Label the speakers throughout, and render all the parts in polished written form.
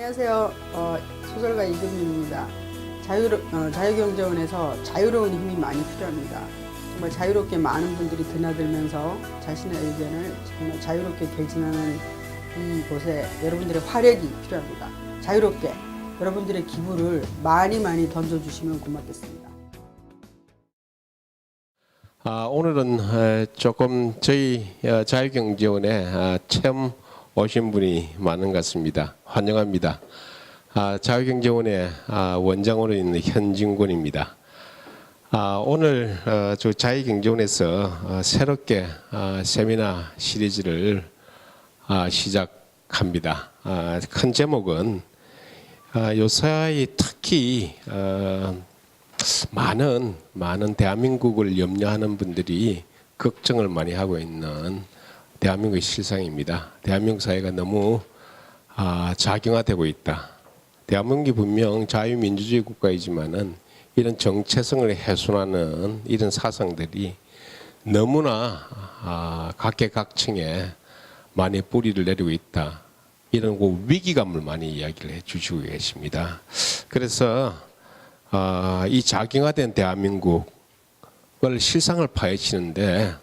Speaker 1: 안녕하세요. 소설가 이금희입니다. 자유경제원에서 자유로운 힘이 많이 필요합니다. 정말 자유롭게 많은 분들이 드나들면서 자신의 의견을 정말 자유롭게 개진하는 이곳에 여러분들의 활약이 필요합니다. 자유롭게 여러분들의 기부를 많이 던져주시면 고맙겠습니다.
Speaker 2: 오늘은 조금 저희 자유경제원에 처음 오신 분이 많은 것 같습니다. 환영합니다. 자유경제원의 원장으로 있는 현진권입니다. 오늘 저 자유경제원에서 새롭게 세미나 시리즈를 시작합니다. 큰 제목은 요사이 특히 많은 대한민국을 염려하는 분들이 걱정을 많이 하고 있는 대한민국의 실상입니다. 대한민국 사회가 너무 자경화되고 있다. 대한민국이 분명 자유민주주의 국가이지만은 이런 정체성을 훼손하는 이런 사상들이 너무나 각계각층에 많이 뿌리를 내리고 있다. 이런 위기감을 많이 이야기를 해주시고 계십니다. 그래서 이 자경화된 대한민국을 실상을 파헤치는데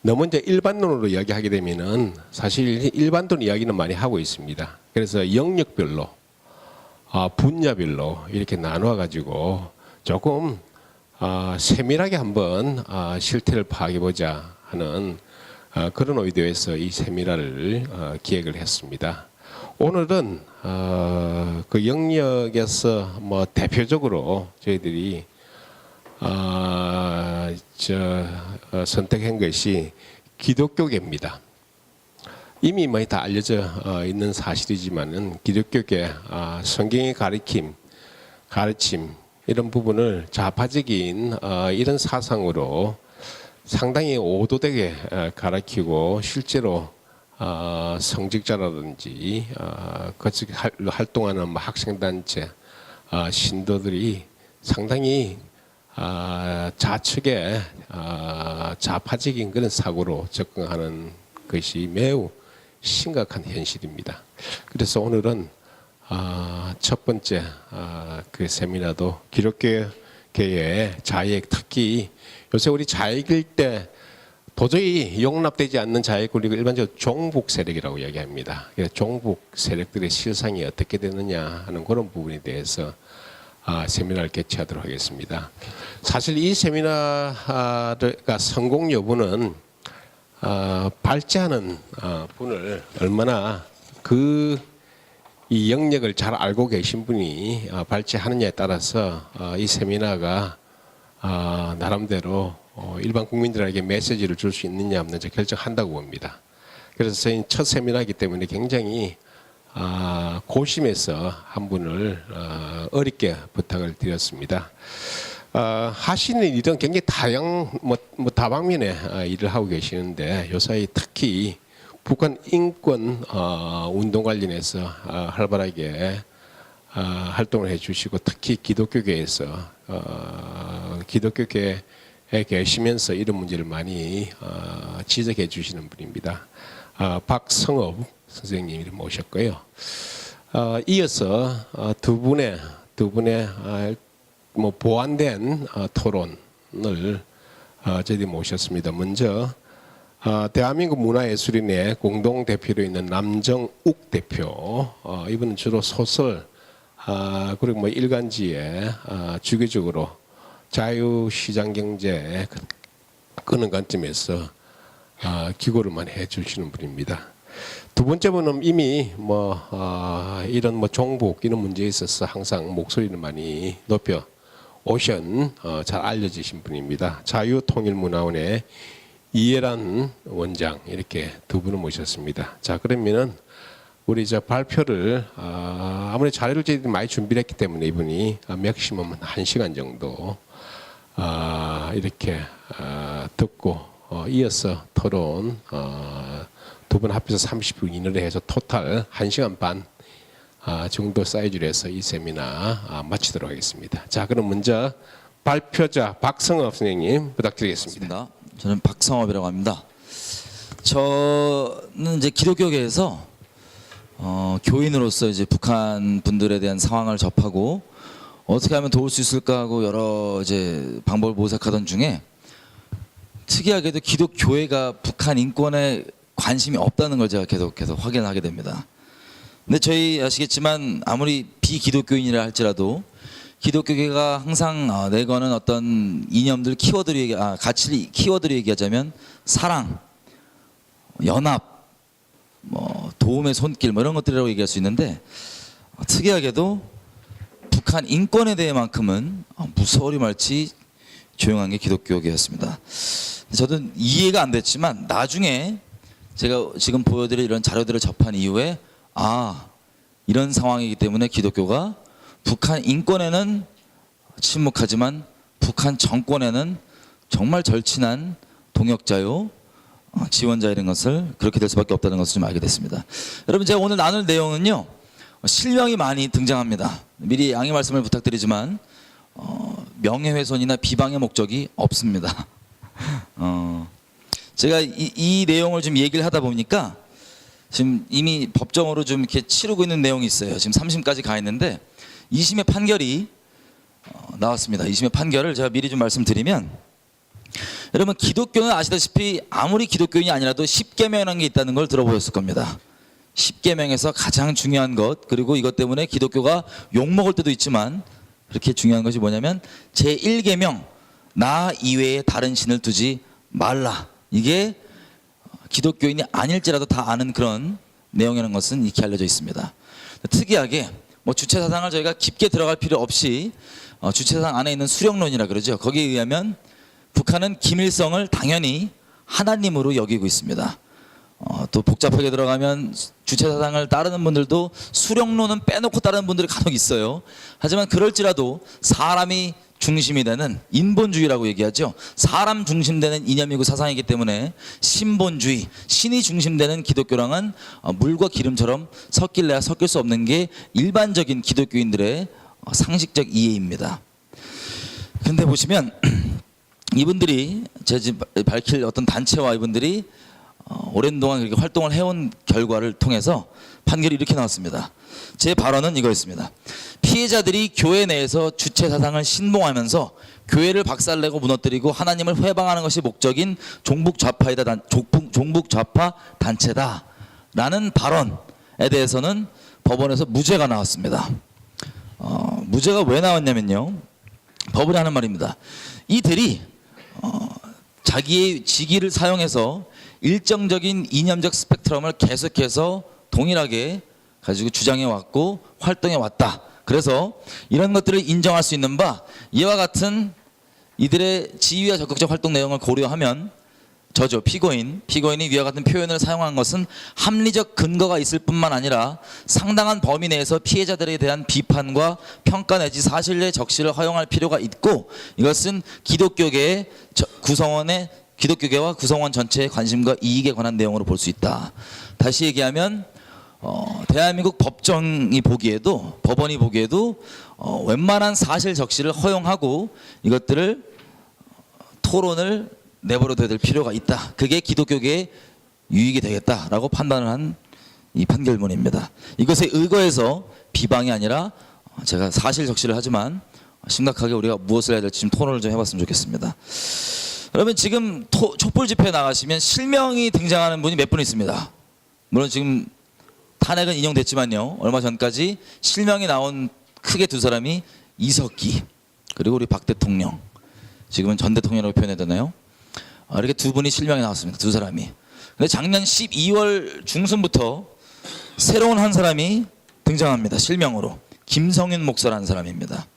Speaker 2: 너무 이제 일반론으로 이야기하게 되면은 사실 일반론 이야기는 많이 하고 있습니다. 그래서 영역별로 분야별로 이렇게 나누어 가지고 조금 세밀하게 한번 실태를 파악해 보자 하는 그런 의도에서 이 세미나를 기획을 했습니다. 오늘은 그 영역에서 뭐 대표적으로 저희들이 선택한 것이 기독교계입니다. 이미 많이 다 알려져 있는 사실이지만은 기독교계 성경의 가르침 이런 부분을 좌파적인 이런 사상으로 상당히 오도되게 가르치고 실제로 성직자라든지 거기 활동하는 학생단체 신도들이 상당히 좌측의 좌파적인 그런 사고로 접근하는 것이 매우 심각한 현실입니다. 그래서 오늘은 첫 번째 그 세미나도 기독교계의 자익, 특히 요새 우리 자익일 때 도저히 용납되지 않는 자익, 그리고 일반적으로 종북 세력이라고 이야기합니다. 종북 세력들의 실상이 어떻게 되느냐 하는 그런 부분에 대해서 세미나를 개최하도록 하겠습니다. 사실 이 세미나가 성공 여부는 발제하는 분을 얼마나 이 영역을 잘 알고 계신 분이 발제하느냐에 따라서 이 세미나가 나름대로 일반 국민들에게 메시지를 줄 수 있느냐 없느냐 결정한다고 봅니다. 그래서 저희 첫 세미나이기 때문에 굉장히 고심해서 한 분을 어렵게 부탁을 드렸습니다. 하시는 일은 굉장히 다방면의 일을 하고 계시는데 요사이 특히 북한 인권 운동 관련해서 활발하게 활동을 해주시고 특히 기독교계에서 기독교계에 계시면서 이런 문제를 많이 지적해 주시는 분입니다. 박성업 선생님이 모셨고요. 이어서 두 분의 보완된 토론을 저희들이 모셨습니다. 먼저 대한민국 문화예술인의 공동대표로 있는 남정욱 대표, 이분은 주로 소설 그리고 일간지에 주기적으로 자유시장경제 그런 관점에서 기고를 많이 해주시는 분입니다. 두 번째 분은 이미 이런 종북 이런 문제에 있어서 항상 목소리를 많이 높여 오션 잘 알려지신 분입니다. 자유통일문화원의 이해란 원장, 이렇게 두 분을 모셨습니다. 자, 그러면은 우리 발표를 아무리 자료를 저희들이 많이 준비를 했기 때문에 이분이 맥시멈 1시간 정도 이렇게 듣고 이어서 토론 두 분 합해서 30분 이내로 해서 토탈 1시간 반 정도 사이즈로 해서 이 세미나 마치도록 하겠습니다. 자, 그럼 먼저 발표자 박성업 선생님 부탁드리겠습니다.
Speaker 3: 반갑습니다. 저는 박성업이라고 합니다. 저는 이제 기독교계에서 교인으로서 이제 북한 분들에 대한 상황을 접하고 어떻게 하면 도울 수 있을까 하고 여러 이제 방법을 모색하던 중에 특이하게도 기독교회가 북한 인권에 관심이 없다는 걸 제가 계속 확인하게 됩니다. 근데 저희 아시겠지만 아무리 비기독교인이라 할지라도 기독교계가 항상 내거는 어떤 이념들 가치 키워드를 얘기하자면 사랑, 연합, 뭐 도움의 손길 뭐 이런 것들이라고 얘기할 수 있는데 특이하게도 북한 인권에 대해만큼은 무서워리 말지 조용한 게 기독교계였습니다. 저도 이해가 안 됐지만 나중에 제가 지금 보여드릴 이런 자료들을 접한 이후에 이런 상황이기 때문에 기독교가 북한 인권에는 침묵하지만 북한 정권에는 정말 절친한 동역자요 지원자 이런 것을 그렇게 될 수밖에 없다는 것을 좀 알게 됐습니다. 여러분 제가 오늘 나눌 내용은요 실명이 많이 등장합니다. 미리 양해 말씀을 부탁드리지만 명예훼손이나 비방의 목적이 없습니다. 제가 이 내용을 좀 얘기를 하다 보니까 지금 이미 법정으로 좀 이렇게 치르고 있는 내용이 있어요. 지금 3심까지 가 있는데 2심의 판결이 나왔습니다. 2심의 판결을 제가 미리 좀 말씀드리면 여러분 기독교는 아시다시피 아무리 기독교인이 아니라도 십계명이라는 게 있다는 걸 들어보셨을 겁니다. 십계명에서 가장 중요한 것 그리고 이것 때문에 기독교가 욕먹을 때도 있지만 그렇게 중요한 것이 뭐냐면 제1계명 나 이외에 다른 신을 두지 말라. 이게 기독교인이 아닐지라도 다 아는 그런 내용이라는 것은 익히 알려져 있습니다. 특이하게 뭐 주체사상을 저희가 깊게 들어갈 필요 없이 주체사상 안에 있는 수령론이라 그러죠. 거기에 의하면 북한은 김일성을 당연히 하나님으로 여기고 있습니다. 또 복잡하게 들어가면 주체사상을 따르는 분들도 수령론은 빼놓고 따르는 분들이 간혹 있어요. 하지만 그럴지라도 사람이 중심이 되는 인본주의라고 얘기하죠. 사람 중심되는 이념이고 사상이기 때문에 신본주의, 신이 중심되는 기독교랑은 물과 기름처럼 섞일래야 섞일 수 없는 게 일반적인 기독교인들의 상식적 이해입니다. 그런데 보시면 이분들이 제가 지금 밝힐 어떤 단체와 이분들이 오랜 동안 그렇게 활동을 해온 결과를 통해서 판결이 이렇게 나왔습니다. 제 발언은 이거였습니다. 피해자들이 교회 내에서 주체 사상을 신봉하면서 교회를 박살내고 무너뜨리고 하나님을 회방하는 것이 목적인 종북 좌파 단체다라는 발언에 대해서는 법원에서 무죄가 나왔습니다. 무죄가 왜 나왔냐면요. 법원이 하는 말입니다. 이들이 자기의 직위를 사용해서 일정적인 이념적 스펙트럼을 계속해서 동일하게 가지고 주장해 왔고 활동해 왔다. 그래서 이런 것들을 인정할 수 있는 바 이와 같은 이들의 지위와 적극적 활동 내용을 고려하면 저죠 피고인이 위와 같은 표현을 사용한 것은 합리적 근거가 있을 뿐만 아니라 상당한 범위 내에서 피해자들에 대한 비판과 평가 내지 사실의 적시를 허용할 필요가 있고 이것은 기독교계와 구성원 전체의 관심과 이익에 관한 내용으로 볼 수 있다. 다시 얘기하면 대한민국 법원이 보기에도 웬만한 사실 적시를 허용하고 이것들을 토론을 내버려둬야 될 필요가 있다. 그게 기독교계에 유익이 되겠다라고 판단을 한 이 판결문입니다. 이것에 의거해서 비방이 아니라 제가 사실 적시를 하지만 심각하게 우리가 무엇을 해야 될지 좀 토론을 좀 해봤으면 좋겠습니다. 여러분 지금 촛불 집회에 나가시면 실명이 등장하는 분이 몇 분 있습니다. 물론 지금 탄핵은 인용됐지만요. 얼마 전까지 실명이 나온 크게 두 사람이 이석기 그리고 우리 박 대통령 지금은 전 대통령이라고 표현해야 되나요? 이렇게 두 분이 실명이 나왔습니다. 두 사람이. 근데 작년 12월 중순부터 새로운 한 사람이 등장합니다. 실명으로. 김성윤 목사라는 사람입니다.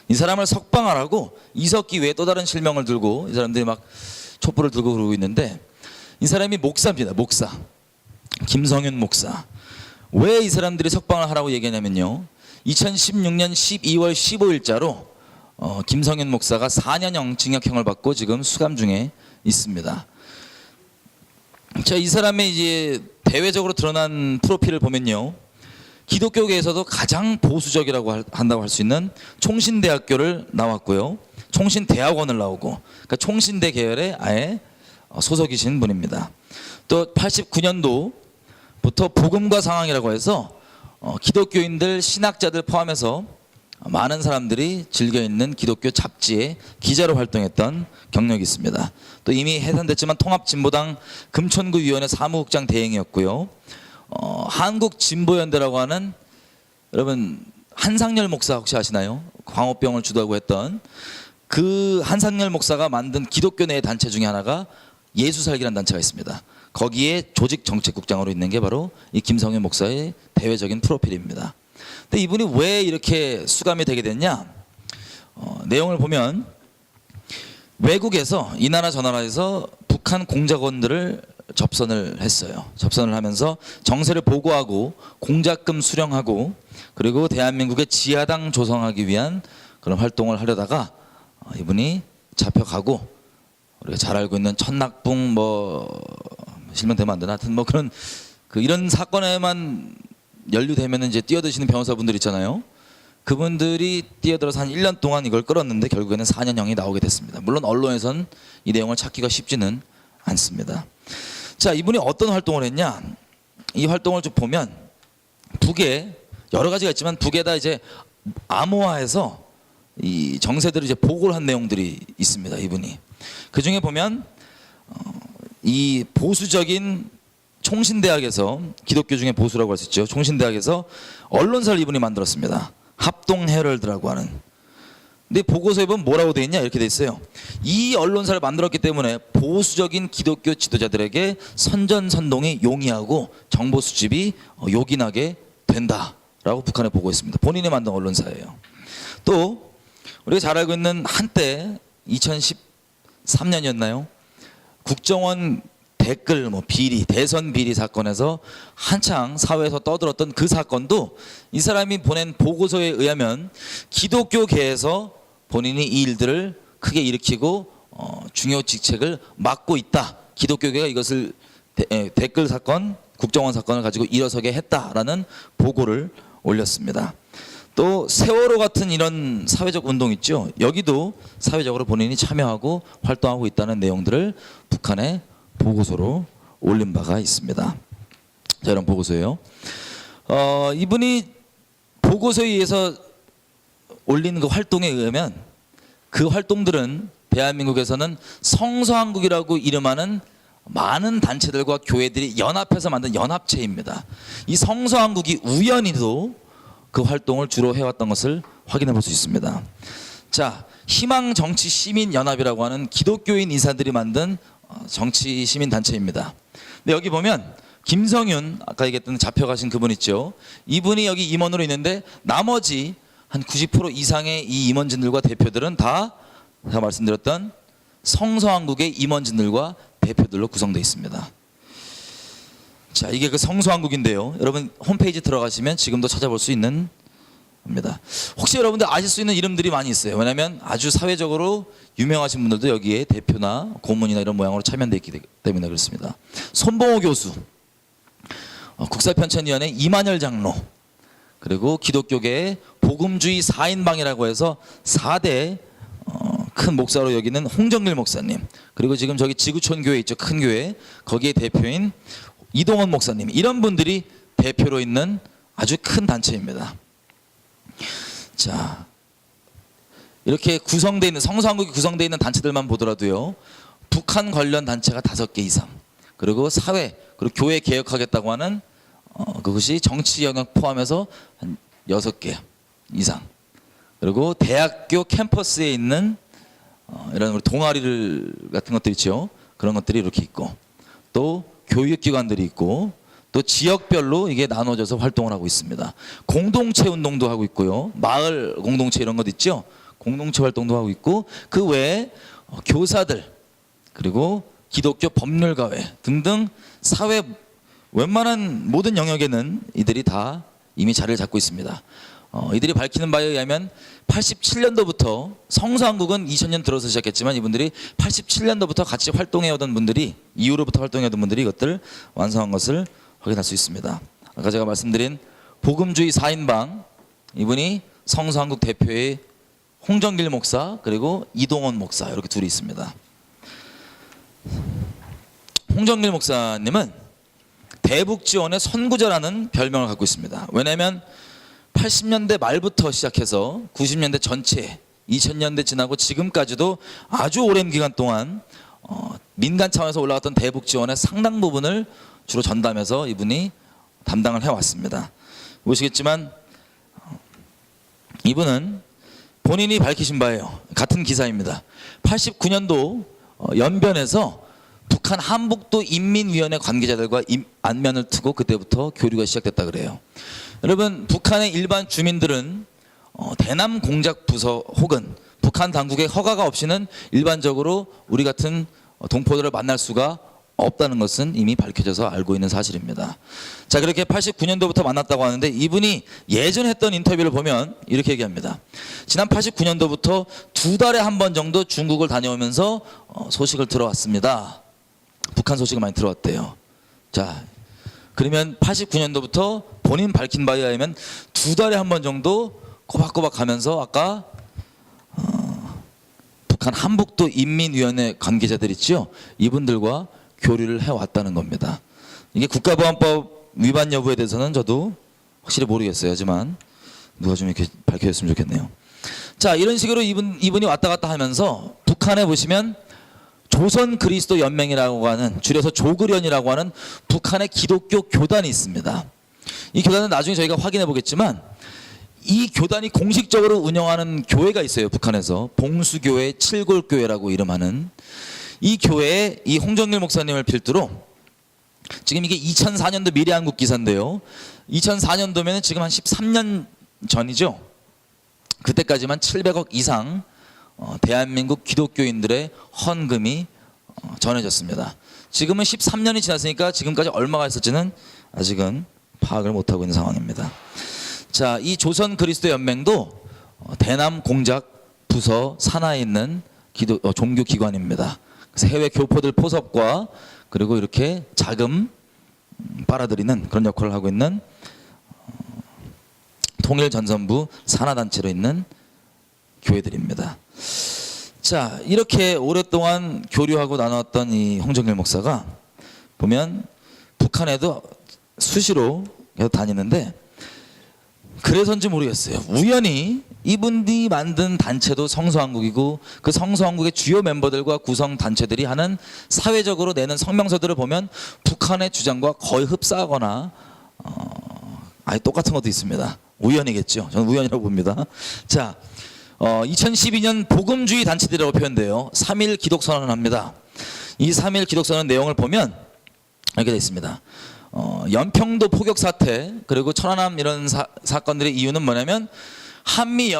Speaker 3: 이 사람을 석방하라고 이석기 외에 또 다른 실명을 들고 이 사람들이 막 촛불을 들고 그러고 있는데 이 사람이 목사입니다. 목사. 김성윤 목사. 왜 이 사람들이 석방을 하라고 얘기하냐면요. 2016년 12월 15일자로 김성윤 목사가 4년형 징역형을 받고 지금 수감 중에 있습니다. 자, 이 사람의 이제 대외적으로 드러난 프로필을 보면요. 기독교계에서도 가장 보수적이라고 한다고 할 수 있는 총신대학교를 나왔고요. 총신대학원을 나오고 그러니까 총신대 계열의 아예 소속이신 분입니다. 또 89년도부터 복음과 상황이라고 해서 기독교인들, 신학자들 포함해서 많은 사람들이 즐겨 읽는 기독교 잡지의 기자로 활동했던 경력이 있습니다. 또 이미 해산됐지만 통합진보당 금천구위원회 사무국장 대행이었고요. 한국진보연대라고 하는, 여러분 한상열 목사 혹시 아시나요? 광우병을 주도하고 했던 그 한상열 목사가 만든 기독교 내 단체 중에 하나가 예수살기라는 단체가 있습니다. 거기에 조직정책국장으로 있는 게 바로 이 김성윤 목사의 대외적인 프로필입니다. 근데 이분이 왜 이렇게 수감이 되게 됐냐? 내용을 보면 외국에서 이 나라 저 나라에서 북한 공작원들을 접선을 했어요. 접선을 하면서 정세를 보고하고 공작금 수령하고 그리고 대한민국의 지하당 조성하기 위한 그런 활동을 하려다가 이분이 잡혀가고, 우리가 잘 알고 있는 천낙봉 실명되면 안 되나, 하여튼 그런 이런 사건에만 연루되면 이제 뛰어드시는 변호사분들 있잖아요. 그분들이 뛰어들어서 한 1년 동안 이걸 끌었는데 결국에는 4년형이 나오게 됐습니다. 물론 언론에선 이 내용을 찾기가 쉽지는 않습니다. 자, 이분이 어떤 활동을 했냐? 이 활동을 좀 보면 북에 여러 가지가 있지만 북에다 이제 암호화해서 이 정세들을 이제 보고를 한 내용들이 있습니다. 이분이 그 중에 보면 이 보수적인 총신대학에서, 기독교 중에 보수라고 할 수 있죠, 총신대학에서 언론사를 이분이 만들었습니다. 합동헤럴드라고 하는. 근데 보고서에 보면 뭐라고 돼 있냐, 이렇게 돼 있어요. 이 언론사를 만들었기 때문에 보수적인 기독교 지도자들에게 선전선동이 용이하고 정보 수집이 요긴하게 된다라고 북한에 보고했습니다. 본인이 만든 언론사예요. 또 우리가 잘 알고 있는 한때 2013년이었나요? 국정원 댓글 비리, 대선 비리 사건에서 한창 사회에서 떠들었던 그 사건도 이 사람이 보낸 보고서에 의하면 기독교계에서 본인이 이 일들을 크게 일으키고 중요 직책을 맡고 있다. 기독교계가 이것을 댓글 사건, 국정원 사건을 가지고 일어서게 했다라는 보고를 올렸습니다. 또 세월호 같은 이런 사회적 운동 있죠. 여기도 사회적으로 본인이 참여하고 활동하고 있다는 내용들을 북한에 보고서로 올린 바가 있습니다. 자, 이런 보고서예요. 이분이 보고서에 의해서 올린 그 활동에 의하면 그 활동들은 대한민국에서는 성서한국이라고 이름하는 많은 단체들과 교회들이 연합해서 만든 연합체입니다. 이 성서한국이 우연히도 그 활동을 주로 해왔던 것을 확인해 볼 수 있습니다. 자, 희망정치시민연합이라고 하는 기독교인 이사들이 만든 정치 시민 단체입니다. 근데 여기 보면 김성윤, 아까 얘기했던 잡혀가신 그분 있죠. 이분이 여기 임원으로 있는데 나머지 한 90% 이상의 이 임원진들과 대표들은 다 제가 말씀드렸던 성서한국의 임원진들과 대표들로 구성되어 있습니다. 자, 이게 그 성서한국인데요. 여러분 홈페이지 들어가시면 지금도 찾아볼 수 있는 겁니다. 혹시 여러분들 아실 수 있는 이름들이 많이 있어요. 왜냐하면 아주 사회적으로 유명하신 분들도 여기에 대표나 고문이나 이런 모양으로 참여되어 있기 때문에 그렇습니다. 손봉호 교수, 국사편찬위원회 이만열 장로, 그리고 기독교계의 복음주의 4인방이라고 해서 4대 큰 목사로 여기는 홍정길 목사님, 그리고 지금 저기 지구촌 교회 있죠, 큰 교회, 거기에 대표인 이동원 목사님, 이런 분들이 대표로 있는 아주 큰 단체입니다. 자, 이렇게 구성되어 있는, 성서한국이 구성되어 있는 단체들만 보더라도요, 북한 관련 단체가 5개 이상, 그리고 사회, 그리고 교회 개혁하겠다고 하는 그것이 정치 영역 포함해서 한 6개 이상, 그리고 대학교 캠퍼스에 있는 이런 우리 동아리를 같은 것들 있죠. 그런 것들이 이렇게 있고, 또 교육기관들이 있고, 또 지역별로 이게 나눠져서 활동을 하고 있습니다. 공동체 운동도 하고 있고요. 마을 공동체 이런 것 있죠. 공동체 활동도 하고 있고, 그 외에 교사들, 그리고 기독교 법률가회 등등 사회 웬만한 모든 영역에는 이들이 다 이미 자리를 잡고 있습니다. 이들이 밝히는 바에 의하면 87년도부터, 성서한국은 2000년 들어서 시작했지만 이분들이 87년도부터 같이 활동해오던 분들이, 이후로부터 활동해오던 분들이 이것들을 완성한 것을 확인할 수 있습니다. 아까 제가 말씀드린 복음주의 4인방, 이분이 성서한국 대표의 홍정길 목사, 그리고 이동원 목사, 이렇게 둘이 있습니다. 홍정길 목사님은 대북 지원의 선구자라는 별명을 갖고 있습니다. 왜냐하면 80년대 말부터 시작해서 90년대 전체, 2000년대 지나고 지금까지도 아주 오랜 기간 동안 민간 차원에서 올라왔던 대북 지원의 상당 부분을 주로 전담해서 이분이 담당을 해왔습니다. 보시겠지만 이분은 본인이 밝히신 바예요. 같은 기사입니다. 89년도 연변에서 북한 한북도 인민위원회 관계자들과 안면을 트고 그때부터 교류가 시작됐다 그래요. 여러분, 북한의 일반 주민들은 대남 공작 부서 혹은 북한 당국의 허가가 없이는 일반적으로 우리 같은 동포들을 만날 수가 없다는 것은 이미 밝혀져서 알고 있는 사실입니다. 자, 그렇게 89년도부터 만났다고 하는데 이분이 예전에 했던 인터뷰를 보면 이렇게 얘기합니다. 지난 89년도부터 2달에 한 번 정도 중국을 다녀오면서 소식을 들어왔습니다. 북한 소식을 많이 들어왔대요. 자, 그러면 89년도부터 본인 밝힌 바에 의하면 2달에 한 번 정도 꼬박꼬박 가면서 아까 북한 한북도 인민위원회 관계자들 있죠? 이분들과 교류를 해왔다는 겁니다. 이게 국가보안법 위반 여부에 대해서는 저도 확실히 모르겠어요. 하지만 누가 좀 이렇게 밝혀줬으면 좋겠네요. 자, 이런 식으로 이분이 왔다 갔다 하면서 북한에 보시면 조선 그리스도 연맹이라고 하는, 줄여서 조그련이라고 하는 북한의 기독교 교단이 있습니다. 이 교단은 나중에 저희가 확인해 보겠지만 이 교단이 공식적으로 운영하는 교회가 있어요. 북한에서 봉수교회, 칠골교회라고 이름하는 이 교회에 이 홍정길 목사님을 필두로, 지금 이게 2004년도 미래한국 기사인데요. 2004년도면 지금 한 13년 전이죠. 그때까지만 700억 이상 대한민국 기독교인들의 헌금이 전해졌습니다. 지금은 13년이 지났으니까 지금까지 얼마가 있었지는 아직은 파악을 못하고 있는 상황입니다. 자, 이 조선 그리스도 연맹도 대남 공작 부서 산하에 있는 종교 기관입니다. 그래서 해외 교포들 포섭과 그리고 이렇게 자금 빨아들이는 그런 역할을 하고 있는 통일전선부 산하단체로 있는 교회들입니다. 자, 이렇게 오랫동안 교류하고 나눴던 이 홍정길 목사가 보면 북한에도 수시로 계속 다니는데, 그래서인지 모르겠어요. 우연히 이분들이 만든 단체도 성서한국이고 그 성서한국의 주요 멤버들과 구성 단체들이 하는 사회적으로 내는 성명서들을 보면 북한의 주장과 거의 흡사하거나 아예 똑같은 것도 있습니다. 우연이겠죠. 저는 우연이라고 봅니다. 자, 2012년 복음주의 단체들이라고 표현돼요. 3.1 기독선언을 합니다. 이 3.1 기독선언 내용을 보면 이렇게 되어 있습니다. 연평도 포격 사태, 그리고 천안함 이런 사건들의 이유는 뭐냐면 한미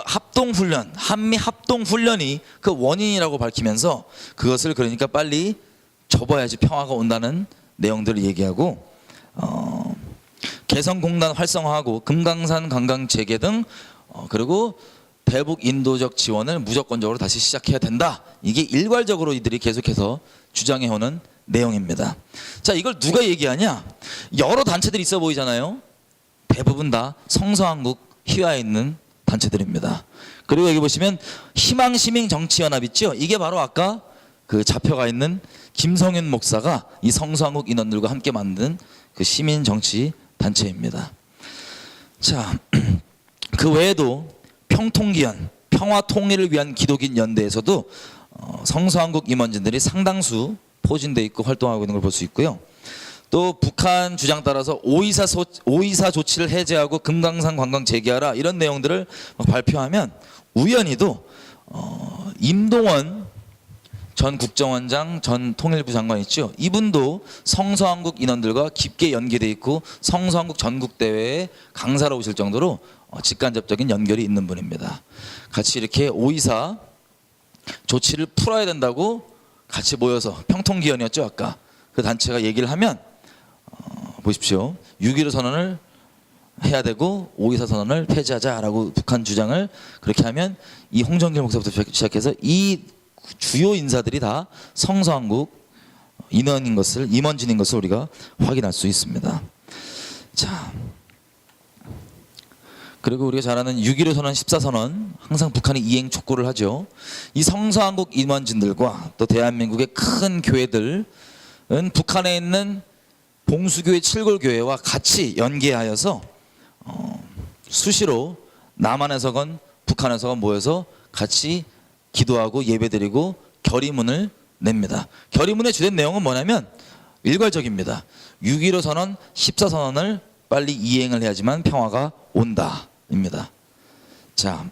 Speaker 3: 합동훈련이 그 원인이라고 밝히면서 그것을 그러니까 빨리 접어야지 평화가 온다는 내용들을 얘기하고, 개성공단 활성화하고 금강산 관광 재개 등 그리고 대북 인도적 지원을 무조건적으로 다시 시작해야 된다. 이게 일괄적으로 이들이 계속해서 주장해오는 내용입니다. 자, 이걸 누가 얘기하냐? 여러 단체들이 있어 보이잖아요. 대부분 다 성서한국 휘하에 있는 단체들입니다. 그리고 여기 보시면 희망시민정치연합 있죠? 이게 바로 아까 그 잡혀가 있는 김성윤 목사가 이 성서한국 인원들과 함께 만든 그 시민정치 단체입니다. 자, 그 외에도 평통기연, 평화통일을 위한 기독인 연대에서도 성서한국 임원진들이 상당수 포진돼 있고 활동하고 있는 걸 볼 수 있고요. 또 북한 주장 따라서 오이사 조치를 해제하고 금강산 관광 재개하라 이런 내용들을 발표하면 우연히도 임동원 전 국정원장 전 통일부 장관 있죠. 이분도 성서한국 인원들과 깊게 연계돼 있고 성서한국 전국대회에 강사로 오실 정도로 직간접적인 연결이 있는 분입니다. 같이 이렇게 오이사 조치를 풀어야 된다고 같이 모여서 평통기연이었죠. 아까 그 단체가 얘기를 하면 보십시오. 6.15 선언을 해야 되고 5.24 선언을 폐지하자라고 북한 주장을 그렇게 하면 이 홍정길 목사부터 시작해서 이 주요 인사들이 다 성서한국 임원진인 것을 우리가 확인할 수 있습니다. 자, 그리고 우리가 잘 아는 6.15 선언, 14선언 항상 북한이 이행 촉구를 하죠. 이 성서한국 임원진들과 또 대한민국의 큰 교회들은 북한에 있는 봉수교회 칠골교회와 같이 연계하여서 수시로 남한에서건 북한에서건 모여서 같이 기도하고 예배드리고 결의문을 냅니다. 결의문의 주된 내용은 뭐냐면 일괄적입니다. 6.15 선언, 14선언을 빨리 이행을 해야지만 평화가 온다입니다. 자,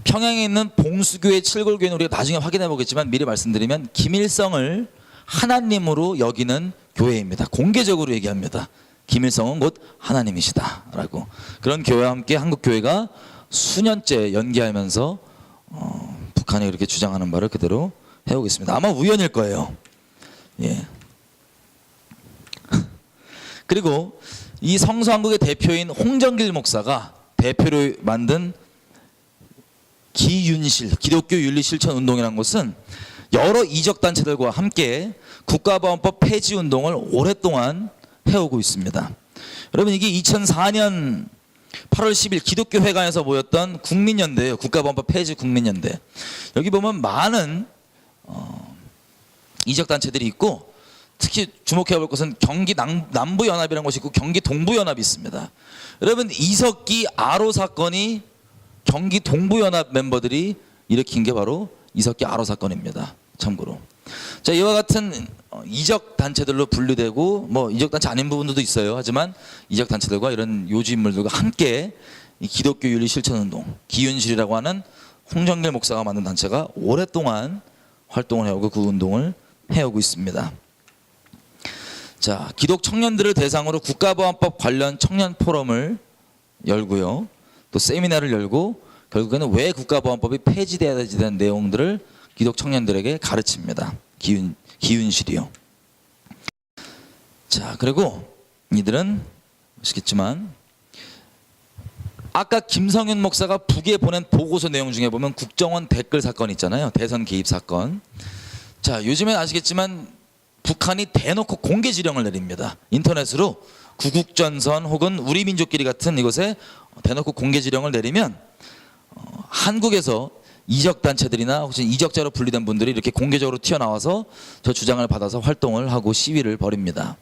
Speaker 3: 평양에 있는 봉수교회 칠골교회는 우리가 나중에 확인해 보겠지만 미리 말씀드리면 김일성을 하나님으로 여기는 교회입니다. 공개적으로 얘기합니다. 김일성은 곧 하나님이시다라고. 그런 교회와 함께 한국 교회가 수년째 연계하면서 북한이 그렇게 주장하는 바를 그대로 해오겠습니다. 아마 우연일 거예요. 예. 그리고 이 성서한국의 대표인 홍정길 목사가 대표로 만든 기윤실 기독교 윤리 실천 운동이라는 것은 여러 이적 단체들과 함께 국가보안법 폐지 운동을 오랫동안 해오고 있습니다. 여러분, 이게 2004년 8월 10일 기독교 회관에서 모였던 국민연대예요. 국가보안법 폐지 국민연대. 여기 보면 많은 이적 단체들이 있고, 특히 주목해 볼 것은 경기 남부연합이라는 것이 있고 경기 동부연합이 있습니다. 여러분, 이석기 아로 사건이 경기 동부연합 멤버들이 일으킨 게 바로 이석기 아로 사건입니다. 참고로. 자, 이와 같은 이적 단체들로 분류되고 뭐 이적 단체 아닌 부분들도 있어요. 하지만 이적 단체들과 이런 요주 인물들과 함께 이 기독교 윤리 실천 운동, 기윤실이라고 하는 홍정길 목사가 만든 단체가 오랫동안 활동을 해오고 그 운동을 해오고 있습니다. 자, 기독 청년들을 대상으로 국가보안법 관련 청년 포럼을 열고요. 또 세미나를 열고 결국에는 왜 국가보안법이 폐지돼야 되지 대한 내용들을 기독 청년들에게 가르칩니다. 기윤실이요. 자, 그리고 이들은 아시겠지만 아까 김성윤 목사가 북에 보낸 보고서 내용 중에 보면 국정원 댓글 사건 있잖아요. 대선 개입 사건. 자, 요즘엔 아시겠지만 북한이 대놓고 공개 지령을 내립니다. 인터넷으로 구국전선 혹은 우리민족끼리 같은 이것에 대놓고 공개 지령을 내리면 한국에서 이적 단체들이나 혹시 이적자로 분리된 분들이 이렇게 공개적으로 튀어나와서 저 주장을 받아서 활동을 하고 시위를 벌입니다.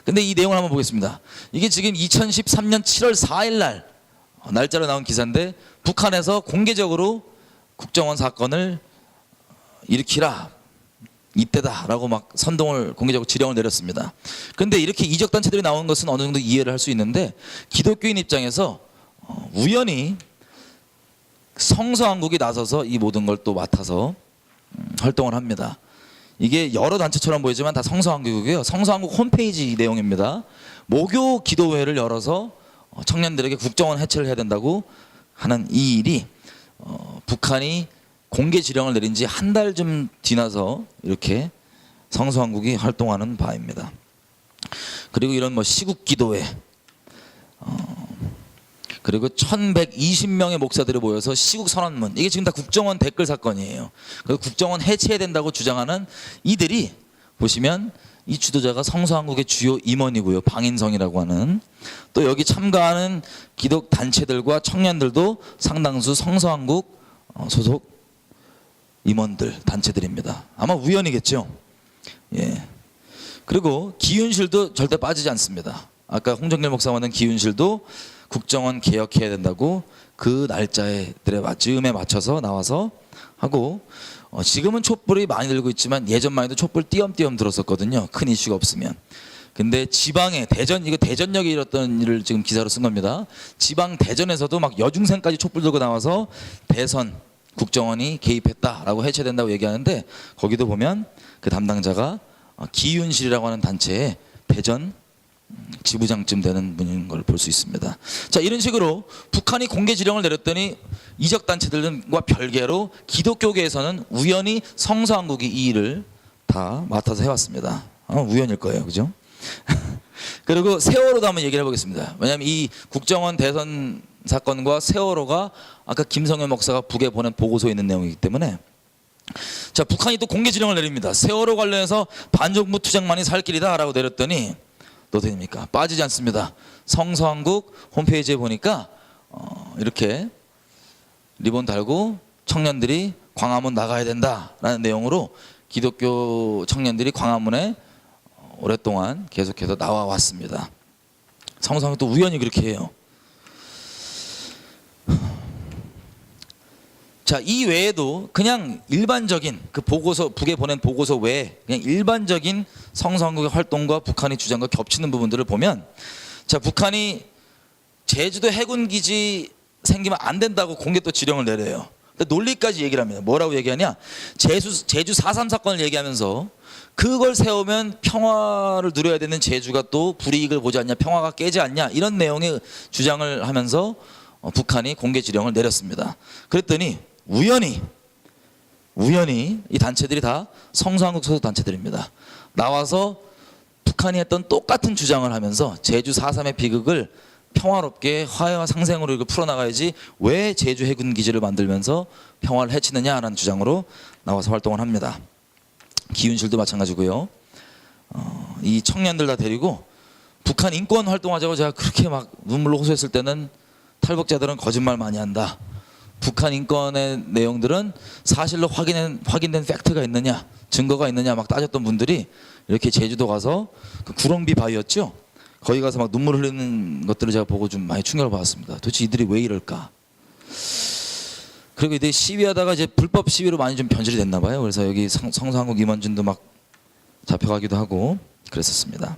Speaker 3: 근데 이 내용을 한번 보겠습니다. 이게 지금 2013년 7월 4일 날 날짜로 나온 기사인데 북한에서 공개적으로 국정원 사건을 일으키라, 이때다라고 막 선동을 공개적으로 지령을 내렸습니다. 그런데 이렇게 이적 단체들이 나오는 것은 어느 정도 이해를 할 수 있는데 기독교인 입장에서 우연히 성서한국이 나서서 이 모든 걸 또 맡아서 활동을 합니다. 이게 여러 단체처럼 보이지만 다 성서한국이고요. 성서한국 홈페이지 내용입니다. 모교 기도회를 열어서 청년들에게 국정원 해체를 해야 된다고 하는 이 일이 북한이 공개 지령을 내린 지 한 달쯤 지나서 이렇게 성서한국이 활동하는 바입니다. 그리고 이런 뭐 시국 기도회, 그리고 1120명의 목사들이 모여서 시국 선언문, 이게 지금 다 국정원 댓글 사건이에요. 그래서 국정원 해체해야 된다고 주장하는 이들이 보시면 이 주도자가 성서한국의 주요 임원이고요. 방인성이라고 하는. 또 여기 참가하는 기독 단체들과 청년들도 상당수 성서한국 소속 임원들, 단체들입니다. 아마 우연이겠죠. 예. 그리고 기윤실도 절대 빠지지 않습니다. 아까 홍정길 목사 만든 기윤실도 국정원 개혁해야 된다고 그 날짜들의 즈음에 맞춰서 나와서 하고, 지금은 촛불이 많이 들고 있지만 예전만 해도 촛불 띄엄띄엄 들었었거든요. 큰 이슈가 없으면. 근데 지방에 이거 대전역에 일었던 일을 지금 기사로 쓴 겁니다. 지방 대전에서도 막 여중생까지 촛불 들고 나와서 대선 국정원이 개입했다라고 해체된다고 얘기하는데, 거기도 보면 그 담당자가 기윤실이라고 하는 단체의 대전 지부장쯤 되는 분인 걸 볼 수 있습니다. 자, 이런 식으로 북한이 공개 지령을 내렸더니 이적 단체들과 별개로 기독교계에서는 우연히 성서한국이 이 일을 다 맡아서 해왔습니다. 우연일 거예요, 그죠? 그리고 세월호도 한번 얘기를 해보겠습니다. 왜냐하면 이 국정원 대선 사건과 세월호가 아까 김성현 목사가 북에 보낸 보고서에 있는 내용이기 때문에, 자, 북한이 또 공개 지령을 내립니다. 세월호 관련해서 반정부 투쟁만이 살 길이다라고 내렸더니 어떻게 됩니까? 빠지지 않습니다. 성서한국 홈페이지에 보니까 이렇게 리본 달고 청년들이 광화문 나가야 된다라는 내용으로 기독교 청년들이 광화문에 오랫동안 계속해서 나와 왔습니다. 성서학도 우연히 그렇게 해요. 자, 이 외에도 그냥 일반적인 그 보고서, 북에 보낸 보고서 외에 그냥 일반적인 성서학의 활동과 북한의 주장과 겹치는 부분들을 보면, 자, 북한이 제주도 해군 기지 생기면 안 된다고 공개 또 지령을 내려요. 근데 논리까지 얘기를 합니다. 뭐라고 얘기하냐? 제주 4.3 사건을 얘기하면서 그걸 세우면 평화를 누려야 되는 제주가 또 불이익을 보지 않냐, 평화가 깨지 않냐, 이런 내용의 주장을 하면서 북한이 공개 지령을 내렸습니다. 그랬더니 우연히 이 단체들이 다 성서한국 소속 단체들입니다. 나와서 북한이 했던 똑같은 주장을 하면서 제주 4.3의 비극을 평화롭게 화해와 상생으로 이걸 풀어나가야지 왜 제주 해군 기지를 만들면서 평화를 해치느냐라는 주장으로 나와서 활동을 합니다. 기윤실도 마찬가지고요. 이 청년들 다 데리고 북한 인권 활동하자고 제가 그렇게 막 눈물로 호소했을 때는 탈북자들은 거짓말 많이 한다. 북한 인권의 내용들은 사실로 확인된 팩트가 있느냐, 증거가 있느냐 막 따졌던 분들이 이렇게 제주도 가서 그 구렁비 바위였죠. 거기 가서 막 눈물 흘리는 것들을 제가 보고 좀 많이 충격을 받았습니다. 도대체 이들이 왜 이럴까? 그리고 이들이 시위하다가 이제 불법 시위로 많이 좀 변질이 됐나 봐요. 그래서 여기 성서한국 임원진도 막 잡혀가기도 하고 그랬었습니다.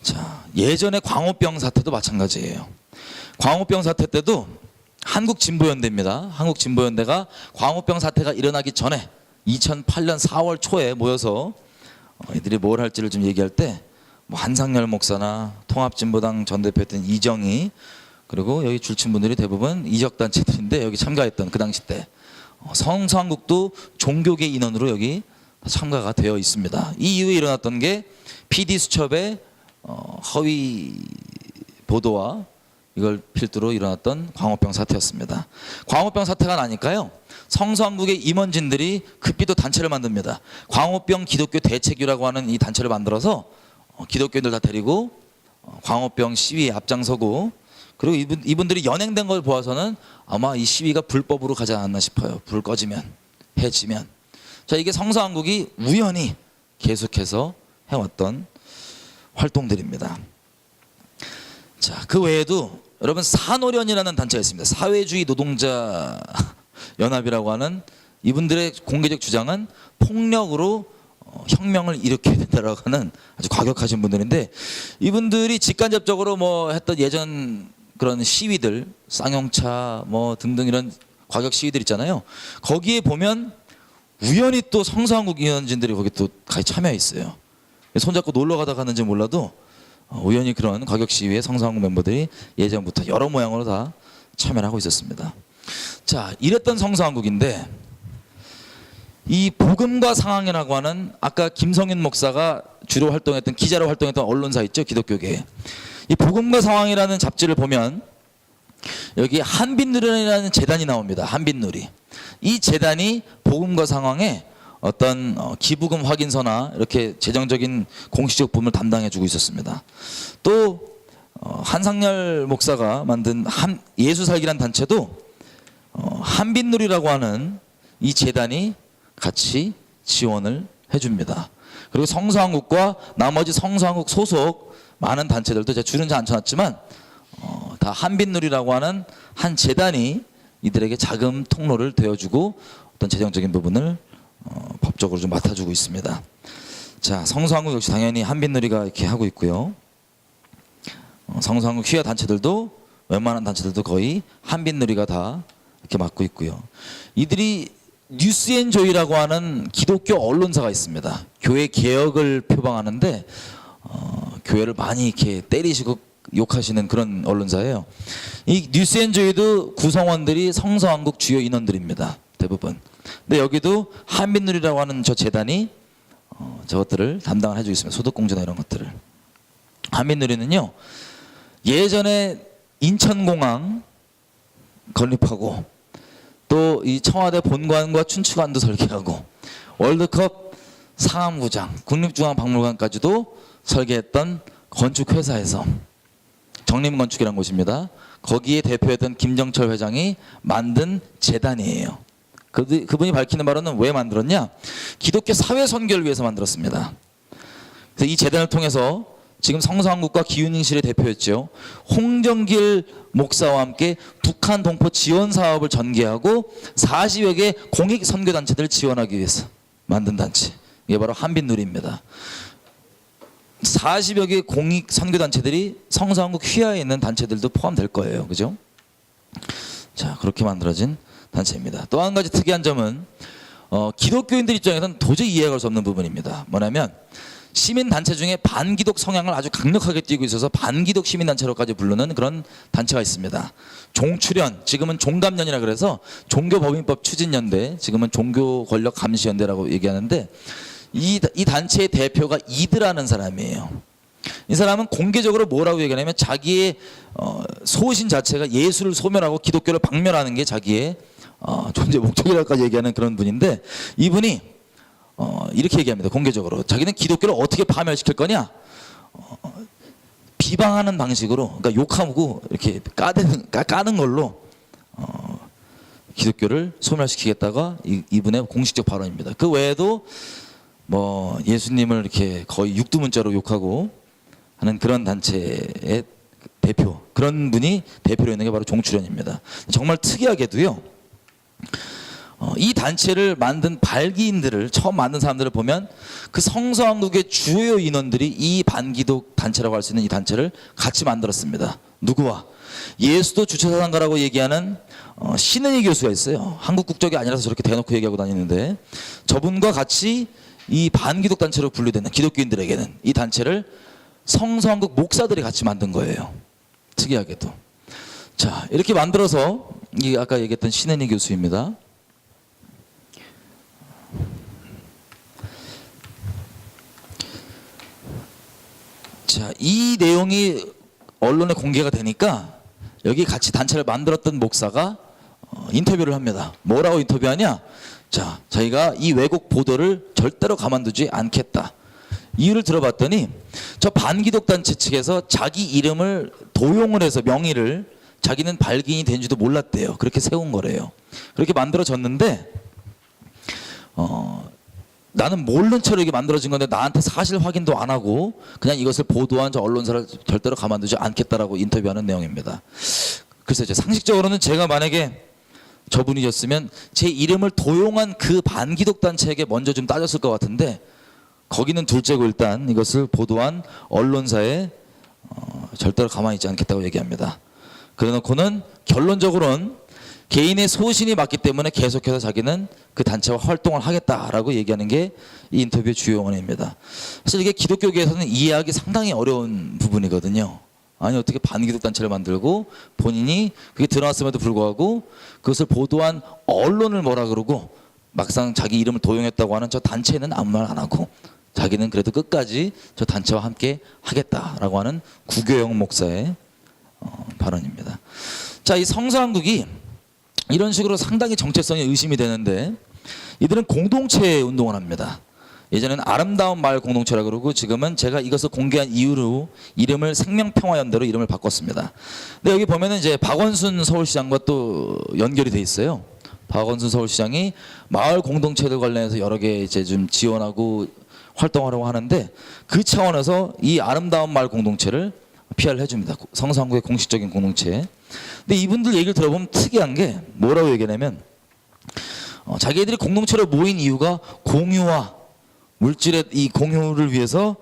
Speaker 3: 자, 예전에 광우병 사태도 마찬가지예요. 광우병 사태 때도 한국진보연대입니다. 한국진보연대가 광우병 사태가 일어나기 전에 2008년 4월 초에 모여서 이들이 뭘 할지를 좀 얘기할 때 뭐 한상열 목사나 통합진보당 전 대표였던 이정희, 그리고 여기 줄친 분들이 대부분 이적 단체들인데 여기 참가했던 그 당시 때 성서한국도 종교계 인원으로 여기 참가가 되어 있습니다. 이 이후에 일어났던 게 PD수첩의 허위 보도와 이걸 필두로 일어났던 광우병 사태였습니다. 광우병 사태가 나니까요, 성서한국의 임원진들이 급히 또 단체를 만듭니다. 광우병 기독교 대책위라고 하는 이 단체를 만들어서 기독교인들 다 데리고 광우병 시위에 앞장서고, 그리고 이분들이 연행된 걸 보아서는 아마 이 시위가 불법으로 가지 않았나 싶어요. 불 꺼지면, 해지면. 자, 이게 성서한국이 우연히 계속해서 해왔던 활동들입니다. 자, 그 외에도 여러분 사노련이라는 단체가 있습니다. 사회주의 노동자 연합이라고 하는, 이분들의 공개적 주장은 폭력으로 혁명을 일으켜야 된다라고 하는 아주 과격하신 분들인데, 이분들이 직간접적으로 뭐 했던 예전 그런 시위들, 쌍용차 뭐 등등 이런 과격 시위들 있잖아요. 거기에 보면 우연히 또 성서한국 위원진들이 거기 또 같이 참여해 있어요. 손잡고 놀러 가다 가는지 몰라도 우연히 그런 과격 시위에 성서한국 멤버들이 예전부터 여러 모양으로 다 참여를 하고 있었습니다. 자, 이랬던 성서한국인데, 이 복음과 상황이라고 하는, 아까 김성윤 목사가 주로 활동했던, 기자로 활동했던 언론사 있죠, 기독교계. 이 복음과 상황이라는 잡지를 보면 여기 한빛누리라는 재단이 나옵니다. 한빛누리. 이 재단이 복음과 상황에 어떤 기부금 확인서나 이렇게 재정적인 공식적 부분을 담당해주고 있었습니다. 또 한상열 목사가 만든 예수살기란 단체도 한빛누리라고 하는 이 재단이 같이 지원을 해줍니다. 그리고 성서한국과 나머지 성서한국 소속 많은 단체들도 제가 줄은 잘 안 쳐놨지만 다 한빛누리라고 하는 한 재단이 이들에게 자금 통로를 되어주고 어떤 재정적인 부분을 법적으로 좀 맡아주고 있습니다. 자, 성서한국 역시 당연히 한빛누리가 이렇게 하고 있고요. 성서한국 휘하 단체들도, 웬만한 단체들도 거의 한빛누리가 다 이렇게 맡고 있고요. 이들이 뉴스앤조이라고 하는 기독교 언론사가 있습니다. 교회 개혁을 표방하는데 교회를 많이 이렇게 때리시고 욕하시는 그런 언론사예요. 이 뉴스앤조이도 구성원들이 성서한국 주요 인원들입니다. 대부분. 근데 여기도 한빛누리라고 하는 저 재단이 저것들을 담당을 해주고 있습니다. 소득공제나 이런 것들을. 한빛누리는요, 예전에 인천공항 건립하고 또 이 청와대 본관과 춘추관도 설계하고 월드컵 상암구장, 국립중앙박물관까지도 설계했던 건축회사에서, 정림건축이라는 곳입니다. 거기에 대표했던 김정철 회장이 만든 재단이에요. 그분이 밝히는 바로는 왜 만들었냐? 기독교 사회 선교를 위해서 만들었습니다. 그래서 이 재단을 통해서 지금 성서한국과 기윤인실의 대표였죠. 홍정길 목사와 함께 북한 동포 지원 사업을 전개하고 40여 개 공익 선교 단체들을 지원하기 위해서 만든 단체. 이게 바로 한빛누리입니다. 40여 개 공익 선교 단체들이 성서한국 휘하에 있는 단체들도 포함될 거예요. 그죠? 자, 그렇게 만들어진 단체입니다. 또 한 가지 특이한 점은 기독교인들 입장에서는 도저히 이해할 수 없는 부분입니다. 뭐냐면 시민단체 중에 반기독 성향을 아주 강력하게 띠고 있어서 반기독 시민단체로까지 부르는 그런 단체가 있습니다. 종출연, 지금은 종감연이라 그래서 종교법인법 추진연대, 지금은 종교권력감시연대라고 얘기하는데 이 단체의 대표가 이드라는 사람이에요. 이 사람은 공개적으로 뭐라고 얘기하냐면 자기의 소신 자체가 예수를 소멸하고 기독교를 박멸하는 게 자기의 존재 목적이라고까지 얘기하는 그런 분인데, 이분이 이렇게 얘기합니다. 공개적으로 자기는 기독교를 어떻게 파멸시킬 거냐, 비방하는 방식으로, 그러니까 욕하고 이렇게 까는 걸로 기독교를 소멸시키겠다가 이분의 공식적 발언입니다. 그 외에도 뭐 예수님을 이렇게 거의 육두문자로 욕하고 하는 그런 단체의 대표, 그런 분이 대표로 있는 게 바로 종출연입니다. 정말 특이하게도요, 이 단체를 만든 발기인들을, 처음 만든 사람들을 보면 그 성서한국의 주요 인원들이 이 반기독 단체라고 할 수 있는 이 단체를 같이 만들었습니다. 누구와? 예수도 주체사상가라고 얘기하는 신은희 교수가 있어요. 한국 국적이 아니라서 저렇게 대놓고 얘기하고 다니는데, 저분과 같이 이 반기독 단체로 분류되는 기독교인들에게는 이 단체를 성서한국 목사들이 같이 만든 거예요. 특이하게도. 자, 이렇게 만들어서, 이 아까 얘기했던 신은희 교수입니다. 자, 이 내용이 언론에 공개가 되니까 여기 같이 단체를 만들었던 목사가 인터뷰를 합니다. 뭐라고 인터뷰하냐? 자, 저희가 이 왜곡 보도를 절대로 가만두지 않겠다. 이유를 들어봤더니 저 반기독 단체 측에서 자기 이름을 도용을 해서 명의를, 자기는 발기인이 된지도 몰랐대요. 그렇게 세운 거래요. 그렇게 만들어졌는데 나는 모른 채로 이게 만들어진 건데 나한테 사실 확인도 안 하고 그냥 이것을 보도한 저 언론사를 절대로 가만두지 않겠다라고 인터뷰하는 내용입니다. 글쎄요, 상식적으로는 제가 만약에 저분이었으면 제 이름을 도용한 그 반기독 단체에게 먼저 좀 따졌을 것 같은데, 거기는 둘째고 일단 이것을 보도한 언론사에 절대로 가만히 있지 않겠다고 얘기합니다. 그래놓고는 결론적으로는 개인의 소신이 맞기 때문에 계속해서 자기는 그 단체와 활동을 하겠다라고 얘기하는 게 이 인터뷰의 주요 원인입니다. 사실 이게 기독교계에서는 이해하기 상당히 어려운 부분이거든요. 아니, 어떻게 반기독 단체를 만들고 본인이 그게 드러났음에도 불구하고 그것을 보도한 언론을 뭐라 그러고 막상 자기 이름을 도용했다고 하는 저 단체는 아무 말 안 하고 자기는 그래도 끝까지 저 단체와 함께 하겠다라고 하는 구교영 목사의 발언입니다. 자, 이 성서한국이 이런 식으로 상당히 정체성이 의심이 되는데, 이들은 공동체 운동을 합니다. 예전에는 아름다운 마을 공동체라 그러고 지금은 제가 이것을 공개한 이후로 이름을 생명평화연대로 이름을 바꿨습니다. 근데 여기 보면은 이제 박원순 서울시장과 또 연결이 돼 있어요. 박원순 서울시장이 마을 공동체들 관련해서 여러 개 이제 좀 지원하고 활동하려고 하는데, 그 차원에서 이 아름다운 마을 공동체를 PR을 해줍니다. 성서한국의 공식적인 공동체. 근데 이분들 얘기를 들어보면 특이한 게 뭐라고 얘기하냐면, 자기들이 공동체로 모인 이유가 공유와 물질의 이 공유를 위해서,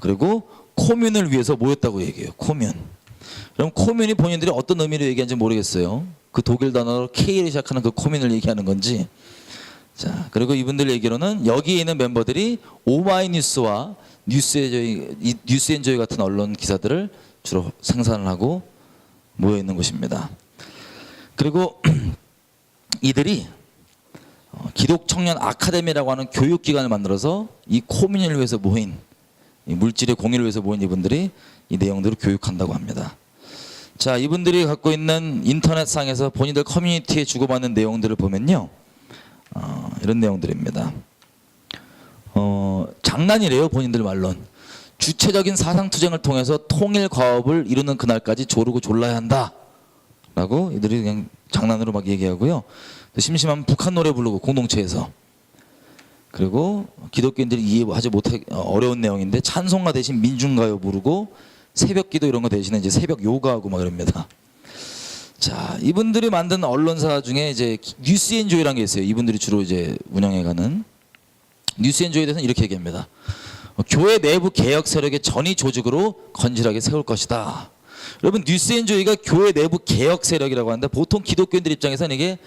Speaker 3: 그리고 코뮌을 위해서 모였다고 얘기해요. 코뮌. 그럼 코뮌이 본인들이 어떤 의미로 얘기하는지 모르겠어요. 그 독일 단어로 K를 시작하는 그 코뮌을 얘기하는 건지. 자, 그리고 이분들 얘기로는 여기에 있는 멤버들이 오마이뉴스와 뉴스엔조이 같은 언론 기사들을 주로 생산을 하고 모여 있는 곳입니다. 그리고 이들이 기독 청년 아카데미라고 하는 교육기관을 만들어서 이 코뮌을 위해서 모인, 이 물질의 공유를 위해서 모인 이분들이 이 내용들을 교육한다고 합니다. 자, 이분들이 갖고 있는 인터넷상에서 본인들 커뮤니티에 주고받는 내용들을 보면요, 이런 내용들입니다. 장난이래요, 본인들 말론. 주체적인 사상투쟁을 통해서 통일 과업을 이루는 그날까지 조르고 졸라야 한다 라고 이들이 그냥 장난으로 막 얘기하고요. 심심하면 북한 노래 부르고 공동체에서. 그리고 기독교인들이 이해하지 못해 어려운 내용인데 찬송가 대신 민중가요 부르고 새벽기도 이런 거 대신에 이제 새벽 요가하고 막 이럽니다. 자, 이분들이 만든 언론사 중에 이제 뉴스앤조이라는 게 있어요. 이분들이 주로 이제 운영해가는 뉴스앤조이에 대해서는 이렇게 얘기합니다. 교회 내부 개혁 세력의 전위 조직으로 건실하게 세울 것이다. 여러분, 뉴스앤조이가 교회 내부 개혁 세력이라고 하는데 보통 기독교인들 입장에서는 이게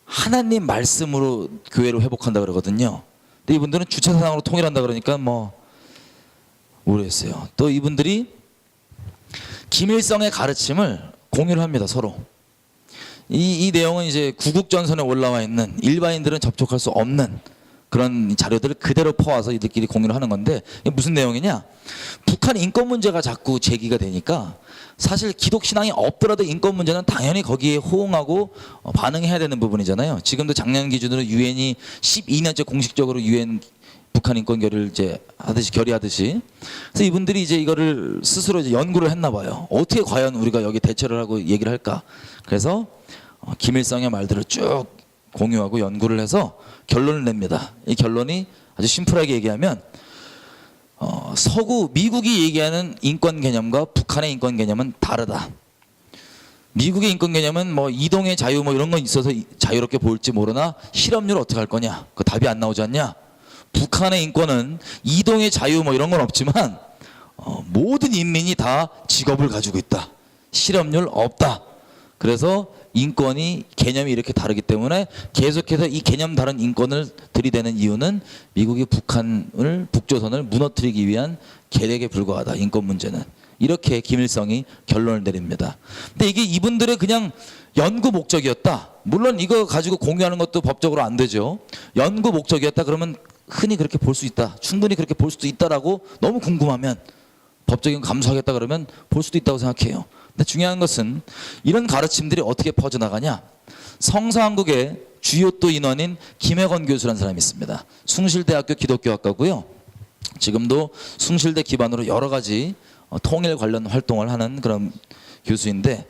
Speaker 3: 하나님 말씀으로 교회를 회복한다 그러거든요. 근데 이분들은 주체사상으로 통일한다 그러니까 뭐 모르겠어요. 또 이분들이 김일성의 가르침을 공유를 합니다, 서로. 이 내용은 이제 구국전선에 올라와 있는 일반인들은 접촉할 수 없는 그런 자료들을 그대로 퍼와서 이들끼리 공유를 하는 건데, 이게 무슨 내용이냐? 북한 인권 문제가 자꾸 제기가 되니까 사실 기독 신앙이 없더라도 인권 문제는 당연히 거기에 호응하고 반응해야 되는 부분이잖아요. 지금도 작년 기준으로 유엔이 12년째 공식적으로 유엔 북한 인권 결의를 이제 결의하듯이, 그래서 이분들이 이제 이거를 스스로 이제 연구를 했나 봐요. 어떻게 과연 우리가 여기 대처를 하고 얘기를 할까? 그래서 김일성의 말들을 쭉 공유하고 연구를 해서 결론을 냅니다. 이 결론이 아주 심플하게 얘기하면 서구 미국이 얘기하는 인권 개념과 북한의 인권 개념은 다르다. 미국의 인권 개념은 뭐 이동의 자유 뭐 이런 건 있어서 자유롭게 보일지 모르나 실업률 어떻게 할 거냐? 그 답이 안 나오지 않냐? 북한의 인권은 이동의 자유 뭐 이런 건 없지만 모든 인민이 다 직업을 가지고 있다. 실업률 없다. 그래서 인권이 개념이 이렇게 다르기 때문에 계속해서 이 개념 다른 인권을 들이대는 이유는 미국이 북조선을 무너뜨리기 위한 계략에 불과하다. 인권 문제는. 이렇게 김일성이 결론을 내립니다. 근데 이게 이분들의 그냥 연구 목적이었다. 물론 이거 가지고 공유하는 것도 법적으로 안 되죠. 연구 목적이었다 그러면 흔히 그렇게 볼 수 있다. 충분히 그렇게 볼 수도 있다라고 너무 궁금하면 법적인 감수하겠다 그러면 볼 수도 있다고 생각해요. 근데 중요한 것은 이런 가르침들이 어떻게 퍼져나가냐. 성서한국의 주요 또 인원인 김혜건 교수라는 사람이 있습니다. 숭실대학교 기독교학과고요. 지금도 숭실대 기반으로 여러 가지 통일 관련 활동을 하는 그런 교수인데,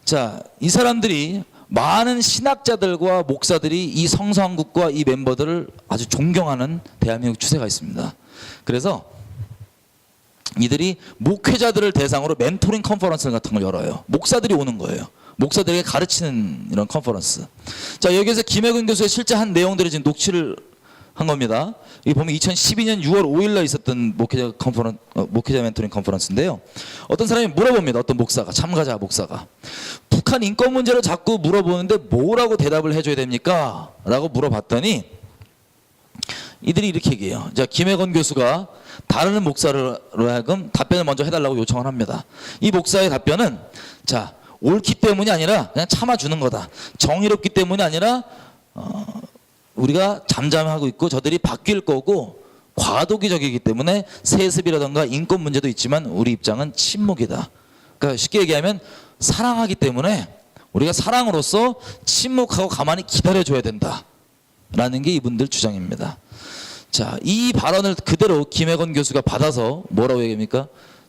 Speaker 3: 자, 이 사람들이 많은 신학자들과 목사들이 이 성서한국과 이 멤버들을 아주 존경하는 대한민국 추세가 있습니다. 그래서 이들이 목회자들을 대상으로 멘토링 컨퍼런스 같은 걸 열어요. 목사들이 오는 거예요. 목사들에게 가르치는 이런 컨퍼런스. 자, 여기에서 김혜근 교수의 실제 한 내용들을 지금 녹취를 한 겁니다. 이 보면 2012년 6월 5일날 있었던 목회자 멘토링 컨퍼런스인데요. 어떤 사람이 물어봅니다. 어떤 목사가, 참가자 목사가. 북한 인권 문제를 자꾸 물어보는데 뭐라고 대답을 해줘야 됩니까? 라고 물어봤더니 이들이 이렇게 얘기해요. 자, 김혜건 교수가 다른 목사로 하여금 답변을 먼저 해달라고 요청을 합니다. 이 목사의 답변은, 자, 옳기 때문이 아니라 그냥 참아주는 거다. 정의롭기 때문이 아니라 우리가 잠잠하고 있고 저들이 바뀔 거고 과도기적이기 때문에 세습이라던가 인권 문제도 있지만 우리 입장은 침묵이다. 그러니까 쉽게 얘기하면 사랑하기 때문에 우리가 사랑으로서 침묵하고 가만히 기다려줘야 된다라는 게 이분들 주장입니다. 자, 이 발언을 그대로 김혜건 교수가 받아서 뭐라고 얘기합니까?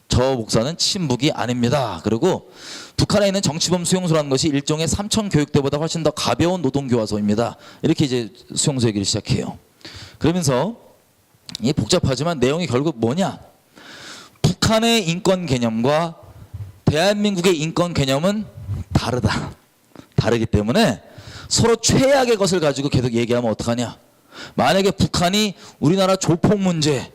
Speaker 3: 저 목사는 친북이 아닙니다. 그리고 북한에 있는 정치범 수용소라는 것이 일종의 삼천 교육대보다 훨씬 더 가벼운 노동교화소입니다. 이렇게 이제 수용소 얘기를 시작해요. 그러면서 이게 복잡하지만 내용이 결국 뭐냐? 북한의 인권 개념과 대한민국의 인권 개념은 다르다. 다르기 때문에 서로 최악의 것을 가지고 계속 얘기하면 어떡하냐? 만약에 북한이 우리나라 조폭 문제,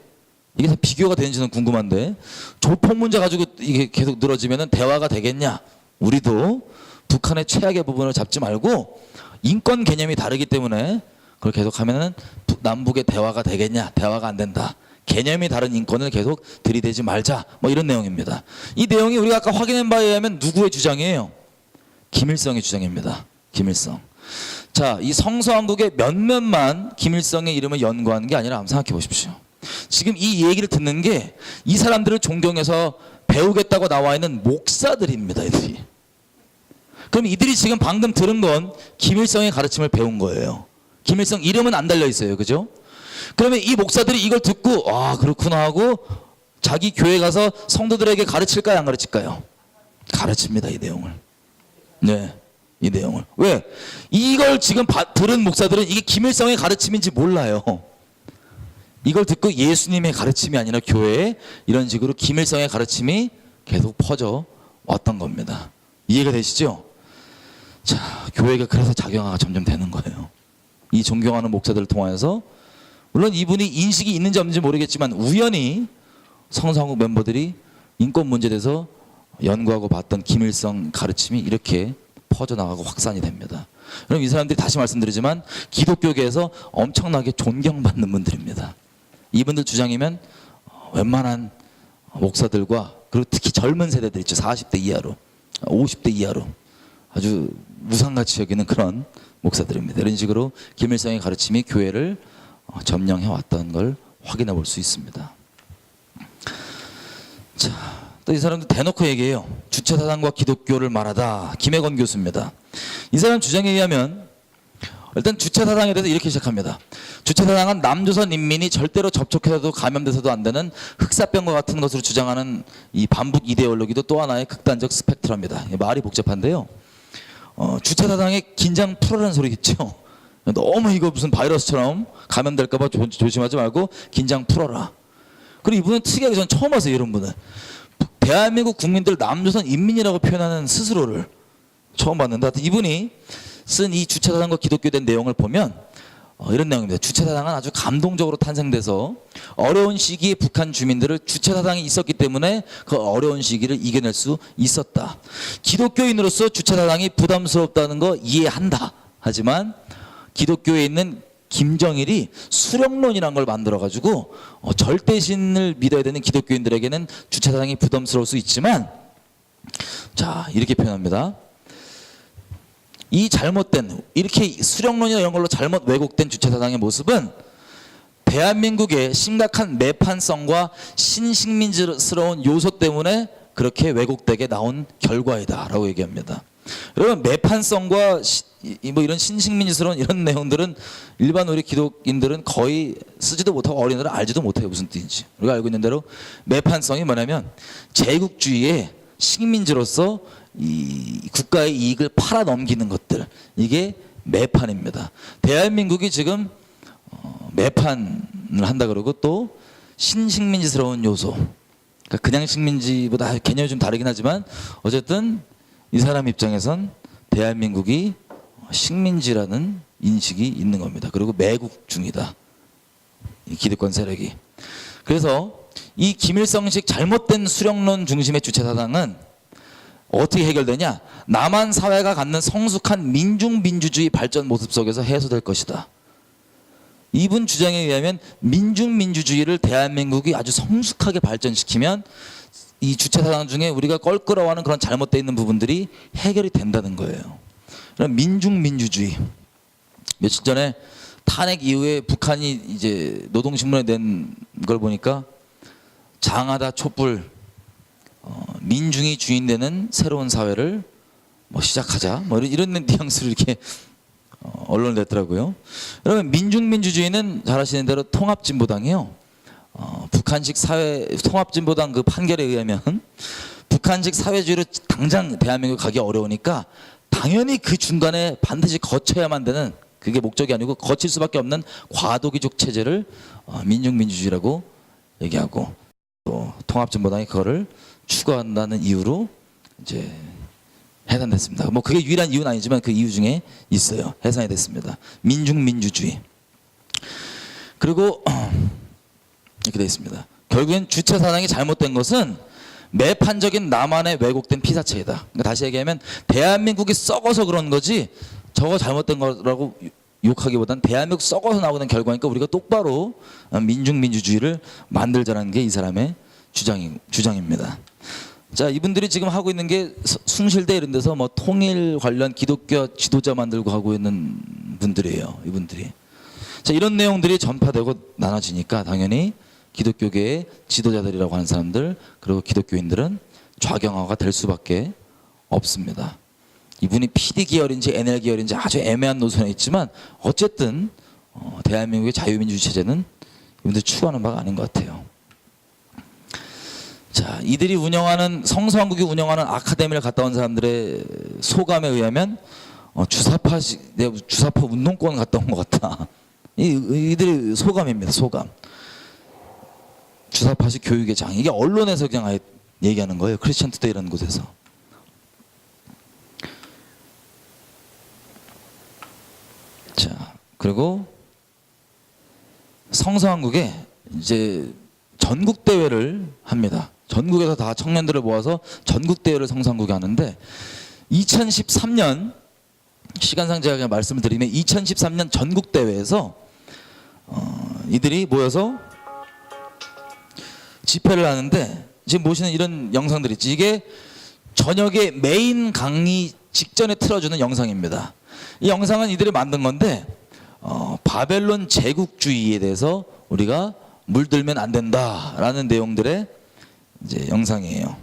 Speaker 3: 이게 다 비교가 되는지는 궁금한데, 조폭 문제 가지고 이게 계속 늘어지면 대화가 되겠냐? 우리도 북한의 최악의 부분을 잡지 말고 인권 개념이 다르기 때문에 그걸 계속하면은 남북의 대화가 되겠냐? 대화가 안 된다. 개념이 다른 인권을 계속 들이대지 말자. 뭐 이런 내용입니다. 이 내용이 우리가 아까 확인한 바에 의하면 누구의 주장이에요? 김일성의 주장입니다. 김일성. 자, 이 성서한국의 몇몇만 김일성의 이름을 연구하는 게 아니라 한번 생각해 보십시오. 지금 이 얘기를 듣는 게 이 사람들을 존경해서 배우겠다고 나와 있는 목사들입니다. 이들이. 그럼 이들이 지금 방금 들은 건 김일성의 가르침을 배운 거예요. 김일성 이름은 안 달려 있어요. 그죠? 그러면 이 목사들이 이걸 듣고 아 그렇구나 하고 자기 교회 가서 성도들에게 가르칠까요? 안 가르칠까요? 가르칩니다. 이 내용을. 네. 이 내용을. 왜? 이걸 지금 들은 목사들은 이게 김일성의 가르침인지 몰라요. 이걸 듣고 예수님의 가르침이 아니라 교회에 이런 식으로 김일성의 가르침이 계속 퍼져 왔던 겁니다. 이해가 되시죠? 자, 교회가 그래서 작용화가 점점 되는 거예요. 이 존경하는 목사들을 통해서 물론 이분이 인식이 있는지 없는지 모르겠지만 우연히 성서한국 멤버들이 인권 문제에 대해서 연구하고 봤던 김일성 가르침이 이렇게 퍼져나가고 확산이 됩니다. 그럼 이 사람들이 다시 말씀드리지만 기독교계에서 엄청나게 존경받는 분들입니다. 이분들 주장이면 웬만한 목사들과 그리고 특히 젊은 세대들 있죠. 40대 이하로 50대 이하로 아주 무상같이 여기는 그런 목사들입니다. 이런 식으로 김일성의 가르침이 교회를 점령해 왔다는 걸 확인해 볼 수 있습니다. 자, 또 이 사람도 대놓고 얘기해요. 주체사상과 기독교를 말하다. 김혜건 교수입니다. 이 사람 주장에 의하면 일단 주체사상에 대해서 이렇게 시작합니다. 주체사상은 남조선 인민이 절대로 접촉해서도 감염돼서도 안 되는 흑사병과 같은 것으로 주장하는 이 반북 이데올로기도 또 하나의 극단적 스펙트럼입니다. 말이 복잡한데요. 주체사상에 긴장 풀어라는 소리겠죠. 너무 이거 무슨 바이러스처럼 감염될까봐 조심하지 말고 긴장 풀어라. 그리고 이분은 특이하게 전 처음 봤어요. 이런 분은 대한민국 국민들 남조선 인민이라고 표현하는 스스로를 처음 봤는데 이분이 쓴 이 주체사상과 기독교에 대한 내용을 보면 이런 내용입니다. 주체사상은 아주 감동적으로 탄생돼서 어려운 시기에 북한 주민들을 주체사상이 있었기 때문에 그 어려운 시기를 이겨낼 수 있었다. 기독교인으로서 주체사상이 부담스럽다는 거 이해한다. 하지만 기독교에 있는 김정일이 수령론이라는 걸 만들어가지고 절대신을 믿어야 되는 기독교인들에게는 주체사상이 부담스러울 수 있지만 자 이렇게 표현합니다. 이 잘못된 이렇게 수령론이나 이런 걸로 잘못 왜곡된 주체사상의 모습은 대한민국의 심각한 매판성과 신식민지스러운 요소 때문에 그렇게 왜곡되게 나온 결과이다라고 얘기합니다. 여러분 매판성과 뭐 이런 신식민지스러운 이런 내용들은 일반 우리 기독인들은 거의 쓰지도 못하고 어린이들은 알지도 못해요. 무슨 뜻인지. 우리가 알고 있는 대로 매판성이 뭐냐면 제국주의의 식민지로서 이 국가의 이익을 팔아 넘기는 것들 이게 매판입니다. 대한민국이 지금 매판을 한다 그러고 또 신식민지스러운 요소 그러니까 그냥 식민지보다 개념이 좀 다르긴 하지만 어쨌든 이 사람 입장에선 대한민국이 식민지라는 인식이 있는 겁니다. 그리고 매국 중이다. 이 기득권 세력이. 그래서 이 김일성식 잘못된 수령론 중심의 주체사상은 어떻게 해결되냐? 남한 사회가 갖는 성숙한 민중민주주의 발전 모습 속에서 해소될 것이다. 이분 주장에 의하면 민중민주주의를 대한민국이 아주 성숙하게 발전시키면 이 주체사상 중에 우리가 껄끄러워하는 그런 잘못되어 있는 부분들이 해결이 된다는 거예요. 그럼 민중민주주의. 며칠 전에 탄핵 이후에 북한이 이제 노동신문에 낸 걸 보니까 장하다 촛불 민중이 주인되는 새로운 사회를 뭐 시작하자 뭐 이런 뉘앙스를 이렇게 언론에 냈더라고요. 그러면 민중민주주의는 잘 아시는 대로 통합진보당이요. 북한식 사회 통합진보당 그 판결에 의하면 북한식 사회주의로 당장 대한민국 가기 어려우니까 당연히 그 중간에 반드시 거쳐야만 되는 그게 목적이 아니고 거칠 수밖에 없는 과도기적 체제를 민중민주주의라고 얘기하고 또 통합진보당이 그거를 추구한다는 이유로 이제 해산됐습니다. 뭐 그게 유일한 이유는 아니지만 그 이유 중에 있어요. 해산이 됐습니다. 민중민주주의. 그리고 이렇게 되어 있습니다. 결국엔 주체사상이 잘못된 것은 매판적인 남한의 왜곡된 피사체이다. 그러니까 다시 얘기하면 대한민국이 썩어서 그런 거지 저거 잘못된 거라고 욕하기보단 대한민국 썩어서 나오는 결과니까 우리가 똑바로 민중민주주의를 만들자는 게 이 사람의 주장입니다. 자, 이분들이 지금 하고 있는 게 숭실대 이런 데서 뭐 통일 관련 기독교 지도자 만들고 하고 있는 분들이에요. 이분들이. 자, 이런 내용들이 전파되고 나눠지니까 당연히 기독교계의 지도자들이라고 하는 사람들 그리고 기독교인들은 좌경화가 될 수밖에 없습니다. 이분이 PD 계열인지 NL 계열인지 아주 애매한 노선에 있지만 어쨌든 대한민국의 자유민주주의 체제는 이분들이 추구하는 바가 아닌 것 같아요. 자, 이들이 운영하는 성서왕국이 운영하는 아카데미를 갔다 온 사람들의 소감에 의하면 주사파 운동권 갔다 온 것 같다. 이들의 소감입니다. 소감. 주사파식 교육의 장. 이게 언론에서 그냥 아예 얘기하는 거예요. 크리스천 투데이라는 곳에서. 자, 그리고 성서왕국에 이제 전국 대회를 합니다. 전국에서 다 청년들을 모아서 전국 대회를 성서왕국에 하는데 2013년 시간상 제가 그냥 말씀을 드리면 2013년 전국 대회에서 이들이 모여서 집회를 하는데 지금 보시는 이런 영상들 있지. 이게 저녁에 메인 강의 직전에 틀어주는 영상입니다. 이 영상은 이들이 만든 건데 바벨론 제국주의에 대해서 우리가 물들면 안 된다라는 내용들의 이제 영상이에요.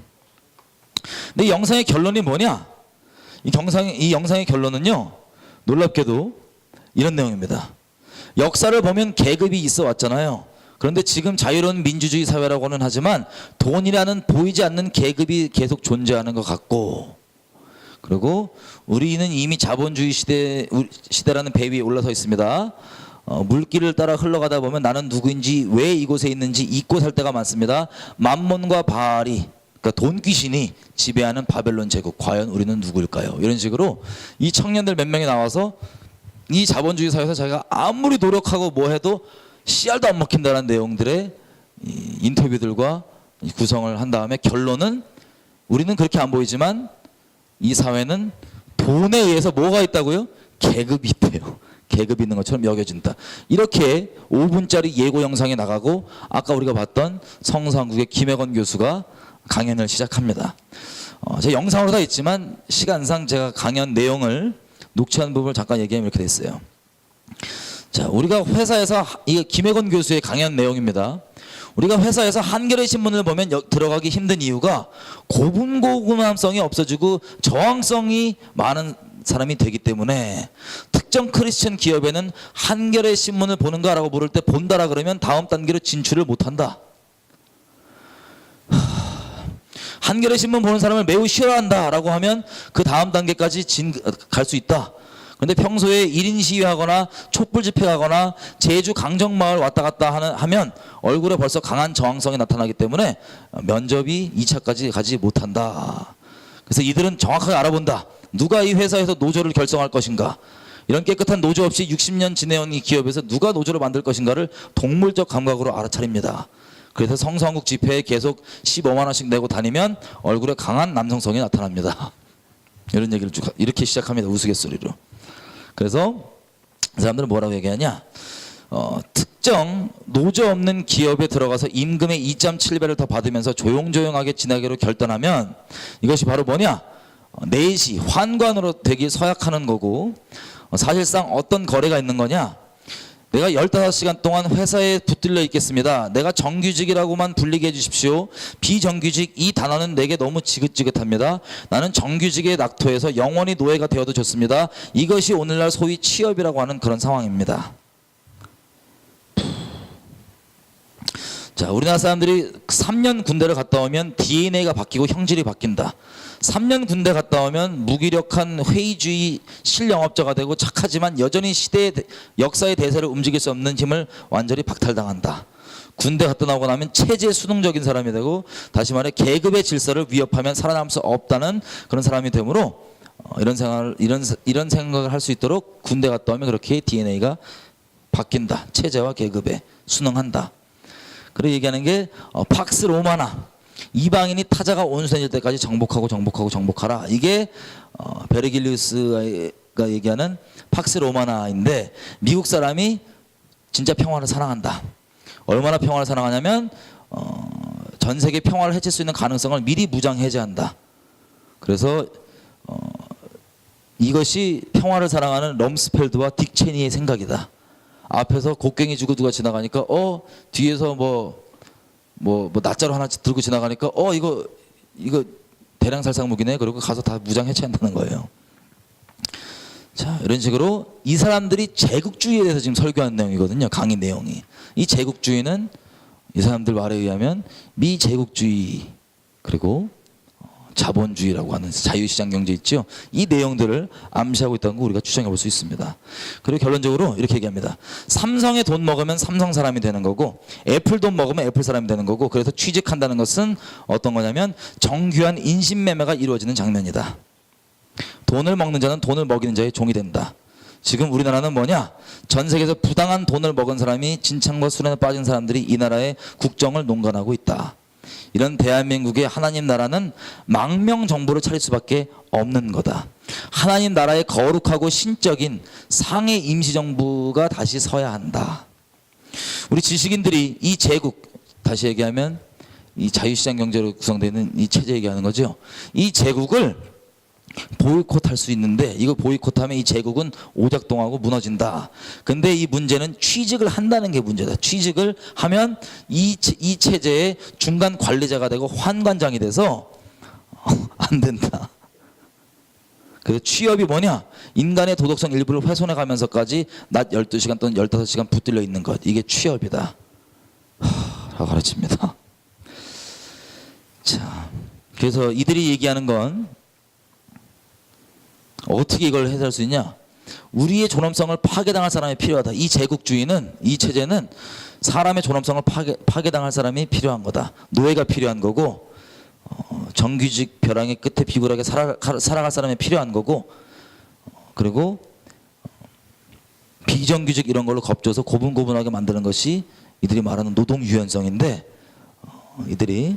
Speaker 3: 근데 이 영상의 결론이 뭐냐? 이 영상의 결론은요, 놀랍게도 이런 내용입니다. 역사를 보면 계급이 있어 왔잖아요. 그런데 지금 자유로운 민주주의 사회라고는 하지만 돈이라는 보이지 않는 계급이 계속 존재하는 것 같고, 그리고 우리는 이미 자본주의 시대라는 배 위에 올라서 있습니다. 물길을 따라 흘러가다 보면 나는 누구인지, 왜 이곳에 있는지 잊고 살 때가 많습니다. 만몬과 바알이, 그러니까 돈 귀신이 지배하는 바벨론 제국, 과연 우리는 누구일까요? 이런 식으로 이 청년들 몇 명이 나와서 이 자본주의 사회에서 자기가 아무리 노력하고 뭐 해도 씨알도 안 먹힌다는 내용들의 인터뷰들과 구성을 한 다음에 결론은 우리는 그렇게 안 보이지만 이 사회는 돈에 의해서 뭐가 있다고요? 계급이 있대요. 계급이 있는 것처럼 여겨진다. 이렇게 5분짜리 예고 영상이 나가고 아까 우리가 봤던 성서왕국의 김혜건 교수가 강연을 시작합니다. 제 영상으로 다 있지만 시간상 제가 강연 내용을 녹취한 부분을 잠깐 얘기하면 이렇게 됐어요. 자, 우리가 회사에서 이 김혜건 교수의 강연 내용입니다. 우리가 회사에서 한겨레 신문을 보면 들어가기 힘든 이유가 고분고금함성이 없어지고 저항성이 많은 사람이 되기 때문에 특정 크리스천 기업에는 한겨레 신문을 보는가라고 물을 때 본다라 그러면 다음 단계로 진출을 못한다. 한겨레 신문 보는 사람을 매우 싫어한다라고 하면 그 다음 단계까지 갈 수 있다. 그런데 평소에 1인 시위하거나 촛불 집회하거나 제주 강정마을 왔다 갔다 하면 얼굴에 벌써 강한 저항성이 나타나기 때문에 면접이 2차까지 가지 못한다. 그래서 이들은 정확하게 알아본다. 누가 이 회사에서 노조를 결성할 것인가. 이런 깨끗한 노조 없이 60년 지내온 이 기업에서 누가 노조를 만들 것인가를 동물적 감각으로 알아차립니다. 그래서 성서왕국 집회에 계속 15만 원씩 내고 다니면 얼굴에 강한 남성성이 나타납니다. 이런 얘기를 쭉 이렇게 시작합니다. 우스갯소리로. 그래서 사람들은 뭐라고 얘기하냐? 특정 노조 없는 기업에 들어가서 임금의 2.7배를 더 받으면서 조용조용하게 지나기로 결단하면 이것이 바로 뭐냐? 내시 환관으로 되기 서약하는 거고, 사실상 어떤 거래가 있는 거냐? 내가 15시간 동안 회사에 붙들려 있겠습니다. 내가 정규직이라고만 불리게 해주십시오. 비정규직 이 단어는 내게 너무 지긋지긋합니다. 나는 정규직에 낙토해서 영원히 노예가 되어도 좋습니다. 이것이 오늘날 소위 취업이라고 하는 그런 상황입니다. 자, 우리나라 사람들이 3년 군대를 갔다 오면 DNA가 바뀌고 형질이 바뀐다. 3년 군대 갔다 오면 무기력한 회의주의 실영업자가 되고 착하지만 여전히 역사의 대세를 움직일 수 없는 힘을 완전히 박탈당한다. 군대 갔다 나오고 나면 체제 수능적인 사람이 되고, 다시 말해 계급의 질서를 위협하면 살아남을 수 없다는 그런 사람이 되므로 이런 생각을 할 수 있도록 군대 갔다 오면 그렇게 DNA가 바뀐다. 체제와 계급에 순응한다. 그리고 얘기하는 게 팍스 로마나, 이방인이 타자가 온순해질 때까지 정복하라. 이게 베르길리우스가 얘기하는 팍스 로마나인데, 미국 사람이 진짜 평화를 사랑한다. 얼마나 평화를 사랑하냐면 전 세계 평화를 해칠 수 있는 가능성을 미리 무장 해제한다. 그래서 이것이 평화를 사랑하는 럼스펠드와 딕 체니의 생각이다. 앞에서 곡괭이 주고 누가 지나가니까 뒤에서 뭐 낫자루 하나 들고 지나가니까 이거 대량살상 무기네. 그리고 가서 다 무장 해체한다는 거예요. 자, 이런 식으로 이 사람들이 제국주의에 대해서 지금 설교하는 내용이거든요. 강의 내용이. 이 제국주의는 이 사람들 말에 의하면 미제국주의, 그리고 자본주의라고 하는 자유시장 경제 있죠. 이 내용들을 암시하고 있다는 거 우리가 추정해 볼 수 있습니다. 그리고 결론적으로 이렇게 얘기합니다. 삼성의 돈 먹으면 삼성 사람이 되는 거고 애플 돈 먹으면 애플 사람이 되는 거고, 그래서 취직한다는 것은 어떤 거냐면 정교한 인신매매가 이루어지는 장면이다. 돈을 먹는 자는 돈을 먹이는 자의 종이 된다. 지금 우리나라는 뭐냐? 전 세계에서 부당한 돈을 먹은 사람이 진창과 수련에 빠진 사람들이 이 나라의 국정을 농간하고 있다. 이런 대한민국의 하나님 나라는 망명 정부를 차릴 수밖에 없는 거다. 하나님 나라의 거룩하고 신적인 상해 임시정부가 다시 서야 한다. 우리 지식인들이 이 제국, 다시 얘기하면 이 자유시장 경제로 구성되는 이 체제 얘기하는 거죠. 이 제국을 보이콧할 수 있는데, 이거 보이콧하면 이 제국은 오작동하고 무너진다. 근데 이 문제는 취직을 한다는 게 문제다. 취직을 하면 이 체제의 중간 관리자가 되고 환관장이 돼서 안 된다. 그래서 취업이 뭐냐? 인간의 도덕성 일부를 훼손해 가면서까지 낮 12시간 또는 15시간 붙들려 있는 것. 이게 취업이다. 라고 가르칩니다. 자, 그래서 이들이 얘기하는 건 어떻게 이걸 해결할 수 있냐? 우리의 존엄성을 파괴당할 사람이 필요하다. 이 제국주의는, 이 체제는 사람의 존엄성을 파괴당할 사람이 필요한 거다. 노예가 필요한 거고, 정규직 벼랑의 끝에 비굴하게 살아갈 사람이 필요한 거고, 그리고 비정규직 이런 걸로 겁줘서 고분고분하게 만드는 것이 이들이 말하는 노동 유연성인데, 이들이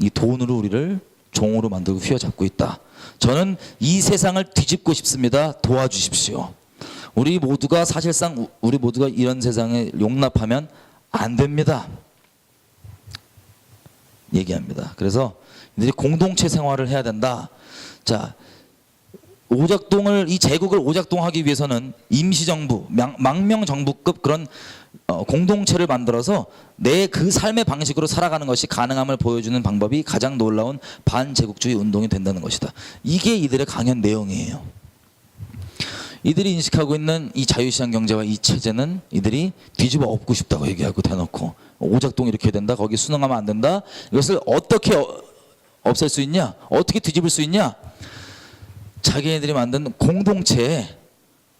Speaker 3: 이 돈으로 우리를 종으로 만들고 휘어잡고 있다. 저는 이 세상을 뒤집고 싶습니다. 도와주십시오. 우리 모두가 사실상 우리 모두가 이런 세상에 용납하면 안 됩니다. 얘기합니다. 그래서 이들이 공동체 생활을 해야 된다. 자, 이 제국을 오작동하기 위해서는 임시정부, 망명정부급 그런 공동체를 만들어서 내 그 삶의 방식으로 살아가는 것이 가능함을 보여주는 방법이 가장 놀라운 반제국주의 운동이 된다는 것이다. 이게 이들의 강연 내용이에요. 이들이 인식하고 있는 이 자유시장 경제와 이 체제는 이들이 뒤집어 엎고 싶다고 얘기하고 대놓고 오작동 이렇게 해야 된다. 거기 순응하면 안 된다. 이것을 어떻게 없앨 수 있냐? 어떻게 뒤집을 수 있냐? 자기네들이 만든 공동체에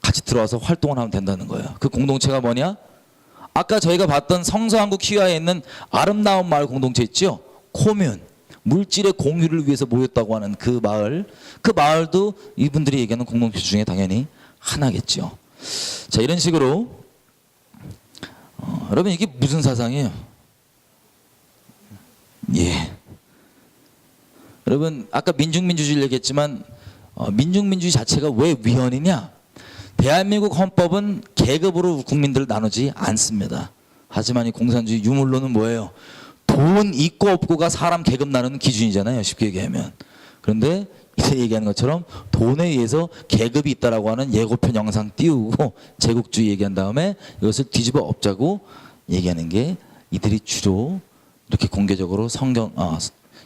Speaker 3: 같이 들어와서 활동을 하면 된다는 거예요. 그 공동체가 뭐냐? 아까 저희가 봤던 성서한국 키와에 있는 아름다운 마을 공동체 있죠? 코뮌, 물질의 공유를 위해서 모였다고 하는 그 마을도 이분들이 얘기하는 공동체 중에 당연히 하나겠죠. 자, 이런 식으로 여러분 이게 무슨 사상이에요? 예. 여러분 아까 민중민주주의를 얘기했지만 민중민주주의 자체가 왜 위헌이냐? 대한민국 헌법은 계급으로 국민들을 나누지 않습니다. 하지만 이 공산주의 유물론은 뭐예요? 돈 있고 없고가 사람 계급 나누는 기준이잖아요. 쉽게 얘기하면. 그런데 이제 얘기하는 것처럼 돈에 의해서 계급이 있다라고 하는 예고편 영상 띄우고 제국주의 얘기한 다음에 이것을 뒤집어 엎자고 얘기하는 게 이들이 주로 이렇게 공개적으로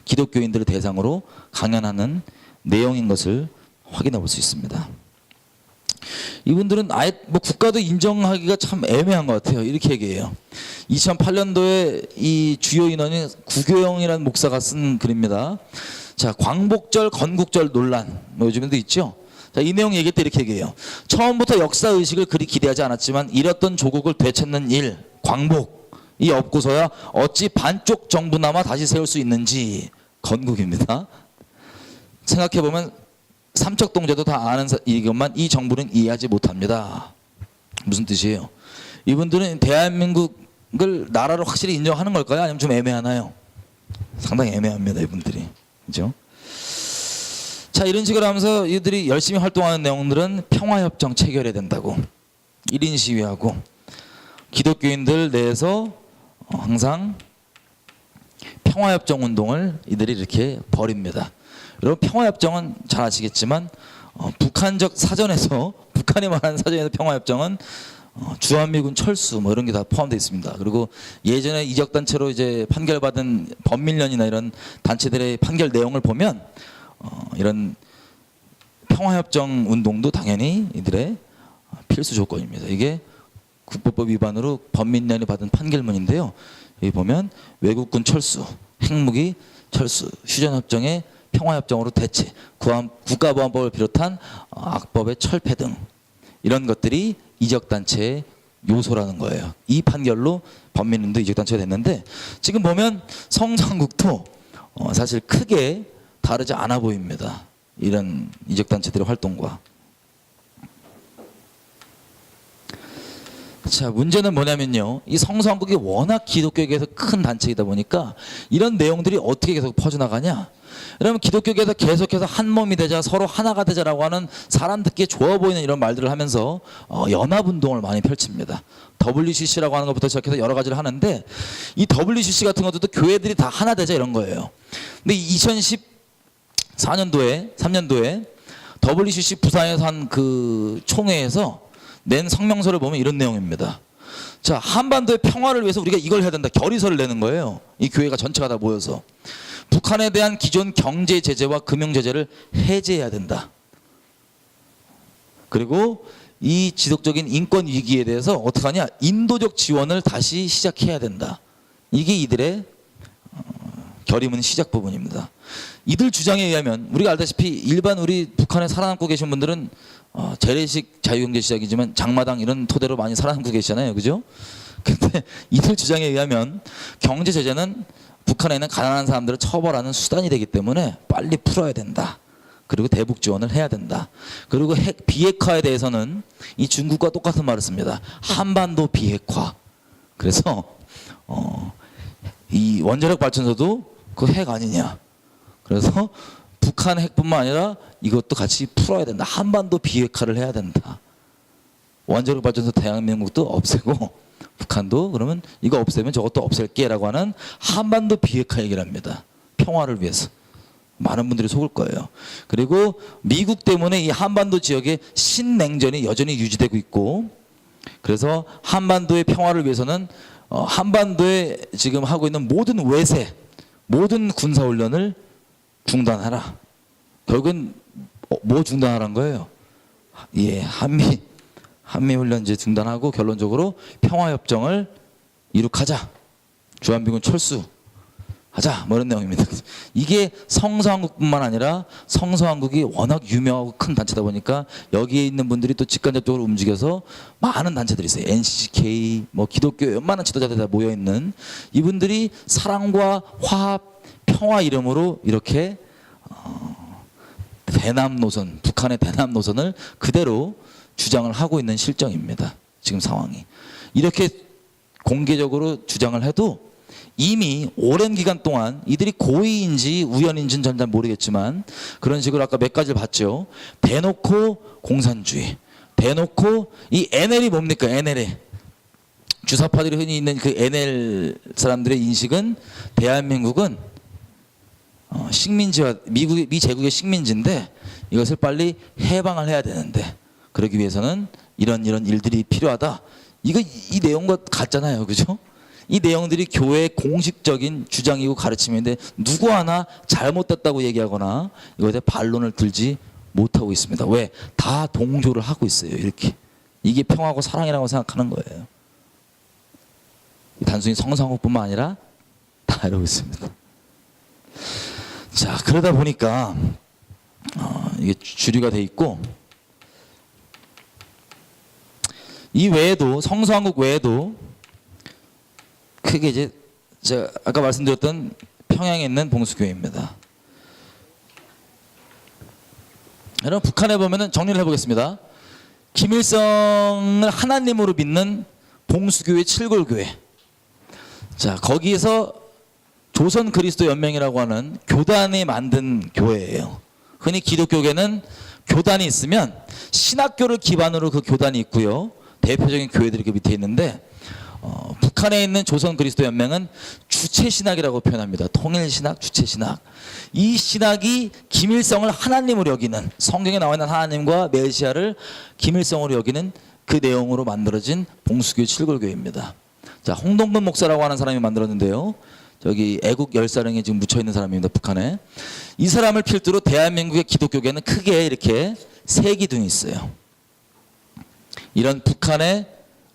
Speaker 3: 기독교인들을 대상으로 강연하는 내용인 것을 확인해 볼 수 있습니다. 이분들은 아예 뭐 국가도 인정하기가 참 애매한 것 같아요. 이렇게 얘기해요. 2008년도에 이 주요 인원이 구교영이라는 목사가 쓴 글입니다. 자, 광복절, 건국절 논란 뭐 요즘에도 있죠. 자, 이 내용 얘기할 때 이렇게 얘기해요. 처음부터 역사 의식을 그리 기대하지 않았지만 잃었던 조국을 되찾는 일, 광복이 없고서야 어찌 반쪽 정부나마 다시 세울 수 있는지. 건국입니다. 생각해 보면 삼척동제도 다 아는 이것만 이 정부는 이해하지 못합니다. 무슨 뜻이에요? 이분들은 대한민국을 나라로 확실히 인정하는 걸까요? 아니면 좀 애매하나요? 상당히 애매합니다. 이분들이. 그죠? 자, 이런 식으로 하면서 이들이 열심히 활동하는 내용들은 평화협정 체결해야 된다고 1인 시위하고 기독교인들 내에서 항상 평화협정 운동을 이들이 이렇게 벌입니다. 여러분 평화협정은 잘 아시겠지만 북한적 사전에서 북한이 말하는 사전에서 평화협정은 주한미군 철수 뭐 이런 게 다 포함되어 있습니다. 그리고 예전에 이적단체로 이제 판결받은 범민련이나 이런 단체들의 판결 내용을 보면 이런 평화협정 운동도 당연히 이들의 필수 조건입니다. 이게 국보법 위반으로 범민련이 받은 판결문인데요. 여기 보면 외국군 철수, 핵무기 철수, 휴전협정의 평화협정으로 대체, 국가보안법을 비롯한 악법의 철폐 등 이런 것들이 이적단체의 요소라는 거예요. 이 판결로 범민운동 이적단체가 됐는데 지금 보면 성서한국도 사실 크게 다르지 않아 보입니다. 이런 이적단체들의 활동과. 자, 문제는 뭐냐면요. 이 성서한국이 워낙 기독교계에서 큰 단체이다 보니까 이런 내용들이 어떻게 계속 퍼져나가냐. 여러분 기독교계에서 계속해서 한 몸이 되자, 서로 하나가 되자라고 하는 사람 듣기에 좋아 보이는 이런 말들을 하면서 연합운동을 많이 펼칩니다. WCC라고 하는 것부터 시작해서 여러 가지를 하는데 이 WCC 같은 것도 교회들이 다 하나 되자 이런 거예요. 근데 2014년도에 3년도에 WCC 부산에서 한 그 총회에서 낸 성명서를 보면 이런 내용입니다. 자, 한반도의 평화를 위해서 우리가 이걸 해야 된다. 결의서를 내는 거예요. 이 교회가 전체가 다 모여서. 북한에 대한 기존 경제 제재와 금융 제재를 해제해야 된다. 그리고 이 지속적인 인권 위기에 대해서 어떻게 하냐? 인도적 지원을 다시 시작해야 된다. 이게 이들의 결의문 시작 부분입니다. 이들 주장에 의하면 우리가 알다시피 일반 우리 북한에 살아남고 계신 분들은 재래식 자유경제 시장이지만 장마당 이런 토대로 많이 살아남고 계시잖아요. 그죠? 근데 이들 주장에 의하면 경제 제재는 북한에 있는 가난한 사람들을 처벌하는 수단이 되기 때문에 빨리 풀어야 된다. 그리고 대북 지원을 해야 된다. 그리고 비핵화에 대해서는 이 중국과 똑같은 말을 씁니다. 한반도 비핵화. 그래서 이 원자력 발전소도 그 핵 아니냐. 그래서 북한 핵뿐만 아니라 이것도 같이 풀어야 된다. 한반도 비핵화를 해야 된다. 원자력 발전소 대한민국도 없애고 북한도 그러면 이거 없애면 저것도 없앨게라고 하는 한반도 비핵화 얘기를 합니다. 평화를 위해서. 많은 분들이 속을 거예요. 그리고 미국 때문에 이 한반도 지역에 신냉전이 여전히 유지되고 있고 그래서 한반도의 평화를 위해서는 한반도에 지금 하고 있는 모든 외세, 모든 군사훈련을 중단하라. 결국은 뭐 중단하라는 거예요? 예, 한미훈련제 중단하고 결론적으로 평화협정을 이룩하자. 주한미군 철수하자. 뭐 이런 내용입니다. 이게 성서한국뿐만 아니라 성서한국이 워낙 유명하고 큰 단체다 보니까 여기에 있는 분들이 또 직간접적으로 움직여서 많은 단체들이 있어요. NCK, 뭐 기독교 웬만한 지도자들이 다 모여 있는 이분들이 사랑과 화합, 평화 이름으로 이렇게 대남 노선, 북한의 대남 노선을 그대로 주장을 하고 있는 실정입니다. 지금 상황이. 이렇게 공개적으로 주장을 해도 이미 오랜 기간 동안 이들이 고의인지 우연인지는 전 잘 모르겠지만 그런 식으로 아까 몇 가지를 봤죠. 대놓고 공산주의, 대놓고 이 NL이 뭡니까? NL이 주사파들이 흔히 있는 그 NL 사람들의 인식은 대한민국은 식민지와 미 제국의 식민지인데 이것을 빨리 해방을 해야 되는데 그러기 위해서는 이런 일들이 필요하다. 이 내용과 같잖아요, 그죠? 이 내용들이 교회의 공식적인 주장이고 가르침인데 누구 하나 잘못됐다고 얘기하거나 이거에 대해 반론을 들지 못하고 있습니다. 왜? 다 동조를 하고 있어요. 이렇게. 이게 평화고 사랑이라고 생각하는 거예요. 단순히 성서한국뿐만 아니라 다 이러고 있습니다. 자, 그러다 보니까 이게 주류가 돼 있고 이 외에도 성서한국 외에도 크게 이제 제가 아까 말씀드렸던 평양에 있는 봉수교회입니다. 여러분 북한에 보면은 정리를 해보겠습니다. 김일성을 하나님으로 믿는 봉수교회 칠골교회. 자, 거기에서 조선 그리스도 연맹이라고 하는 교단이 만든 교회예요. 흔히 기독교계는 교단이 있으면 신학교를 기반으로 그 교단이 있고요. 대표적인 교회들이 그 밑에 있는데 북한에 있는 조선 그리스도 연맹은 주체신학이라고 표현합니다. 통일신학, 주체신학. 이 신학이 김일성을 하나님으로 여기는 성경에 나와 있는 하나님과 메시아를 김일성으로 여기는 그 내용으로 만들어진 봉수교회 칠골교회입니다. 자, 홍동근 목사라고 하는 사람이 만들었는데요. 저기 애국 열사령에 지금 묻혀 있는 사람입니다. 북한에. 이 사람을 필두로 대한민국의 기독교계는 크게 이렇게 세 기둥이 있어요. 이런 북한의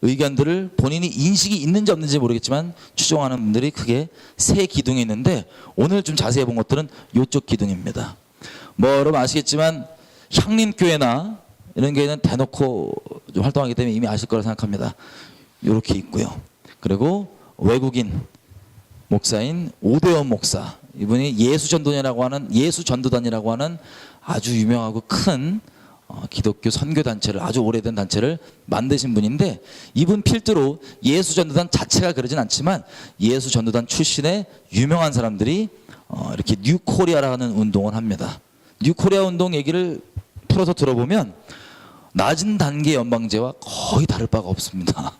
Speaker 3: 의견들을 본인이 인식이 있는지 없는지 모르겠지만 추종하는 분들이 크게 세 기둥이 있는데 오늘 좀 자세히 본 것들은 이쪽 기둥입니다. 뭐 여러분 아시겠지만 향림교회나 이런 교회는 대놓고 좀 활동하기 때문에 이미 아실 거라 생각합니다. 이렇게 있고요. 그리고 외국인 목사인 오대원 목사, 이분이 예수전도단이라고 하는 아주 유명하고 큰 기독교 선교 단체를, 아주 오래된 단체를 만드신 분인데, 이분 필두로 예수전도단 자체가 그러진 않지만 예수전도단 출신의 유명한 사람들이 이렇게 뉴코리아라는 운동을 합니다. 뉴코리아 운동 얘기를 풀어서 들어보면 낮은 단계 연방제와 거의 다를 바가 없습니다.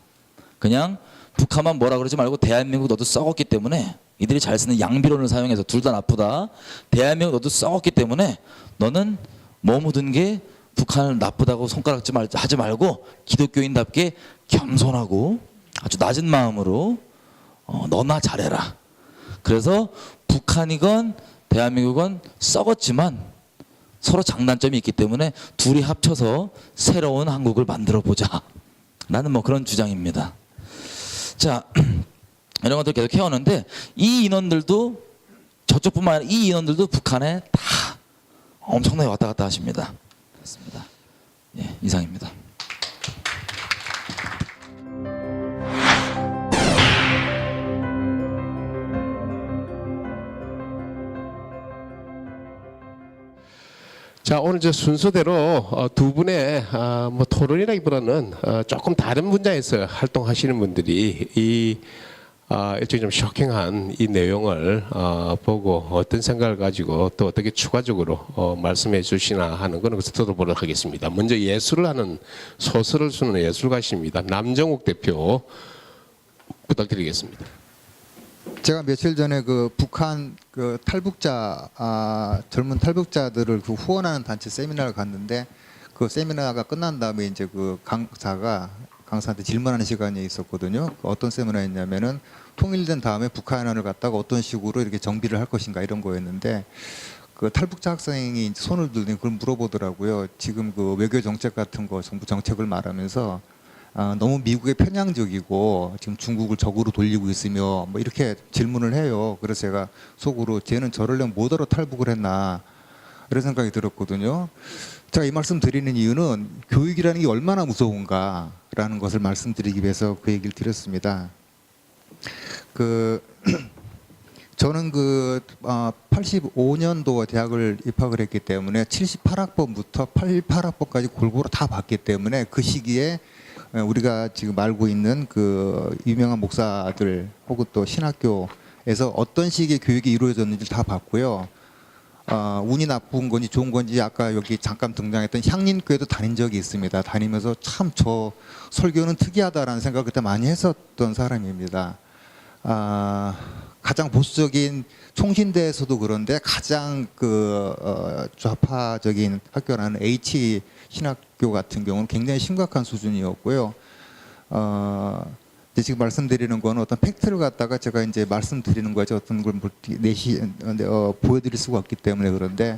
Speaker 3: 그냥 북한만 뭐라 그러지 말고 대한민국 너도 썩었기 때문에, 이들이 잘 쓰는 양비론을 사용해서 둘 다 나쁘다, 대한민국 너도 썩었기 때문에 너는 뭐 묻은 게 북한을 나쁘다고 손가락질 하지 말고 기독교인답게 겸손하고 아주 낮은 마음으로 너나 잘해라. 그래서 북한이건 대한민국은 썩었지만 서로 장단점이 있기 때문에 둘이 합쳐서 새로운 한국을 만들어 보자 라는 뭐 그런 주장입니다. 자, 이런 것들 계속 해오는데, 이 인원들도 저쪽뿐만 아니라 이 인원들도 북한에 다 엄청나게 왔다 갔다 하십니다. 됐습니다. 예, 이상입니다.
Speaker 2: 자, 오늘 저 순서대로 두 분의 뭐 토론이라기보다는 조금 다른 분야에서 활동하시는 분들이 이 일종의 좀 쇼킹한 이 내용을 보고 어떤 생각을 가지고 또 어떻게 추가적으로 말씀해 주시나 하는 거는 그래서 들어보도록 하겠습니다. 먼저 예술을 하는, 소설을 쓰는 예술가십니다. 남정욱 대표 부탁드리겠습니다.
Speaker 4: 제가 며칠 전에 그 북한 그 탈북자 젊은 탈북자들을 그 후원하는 단체 세미나를 갔는데, 그 세미나가 끝난 다음에 이제 그 강사한테 질문하는 시간이 있었거든요. 어떤 세미나였냐면은 통일된 다음에 북한을 갖다가 어떤 식으로 이렇게 정비를 할 것인가 이런 거였는데, 그 탈북자 학생이 이제 손을 들더니 그걸 물어보더라고요. 지금 그 외교 정책 같은 거 정부 정책을 말하면서 너무 미국에 편향적이고 지금 중국을 적으로 돌리고 있으며 뭐 이렇게 질문을 해요. 그래서 제가 속으로 쟤는 저러려면 뭐더러 탈북을 했나 이런 생각이 들었거든요. 제가 이 말씀 드리는 이유는 교육이라는 게 얼마나 무서운가라는 것을 말씀드리기 위해서 그 얘기를 드렸습니다. 저는 85년도 대학을 입학을 했기 때문에 78학번부터 88학번까지 골고루 다 봤기 때문에 그 시기에 우리가 지금 알고 있는 그 유명한 목사들 혹은 또 신학교에서 어떤 식의 교육이 이루어졌는지 다 봤고요. 운이 나쁜 건지 좋은 건지 아까 여기 잠깐 등장했던 향림교회도 다닌 적이 있습니다. 다니면서 참 저 설교는 특이하다라는 생각을 그때 많이 했었던 사람입니다. 가장 보수적인 총신대에서도 그런데 가장 좌파적인 학교라는 H 신학교 같은 경우는 굉장히 심각한 수준이었고요. 지금 말씀드리는 건 어떤 팩트를 갖다가 제가 이제 말씀드리는 거죠. 어떤 걸 보여드릴 수가 없기 때문에. 그런데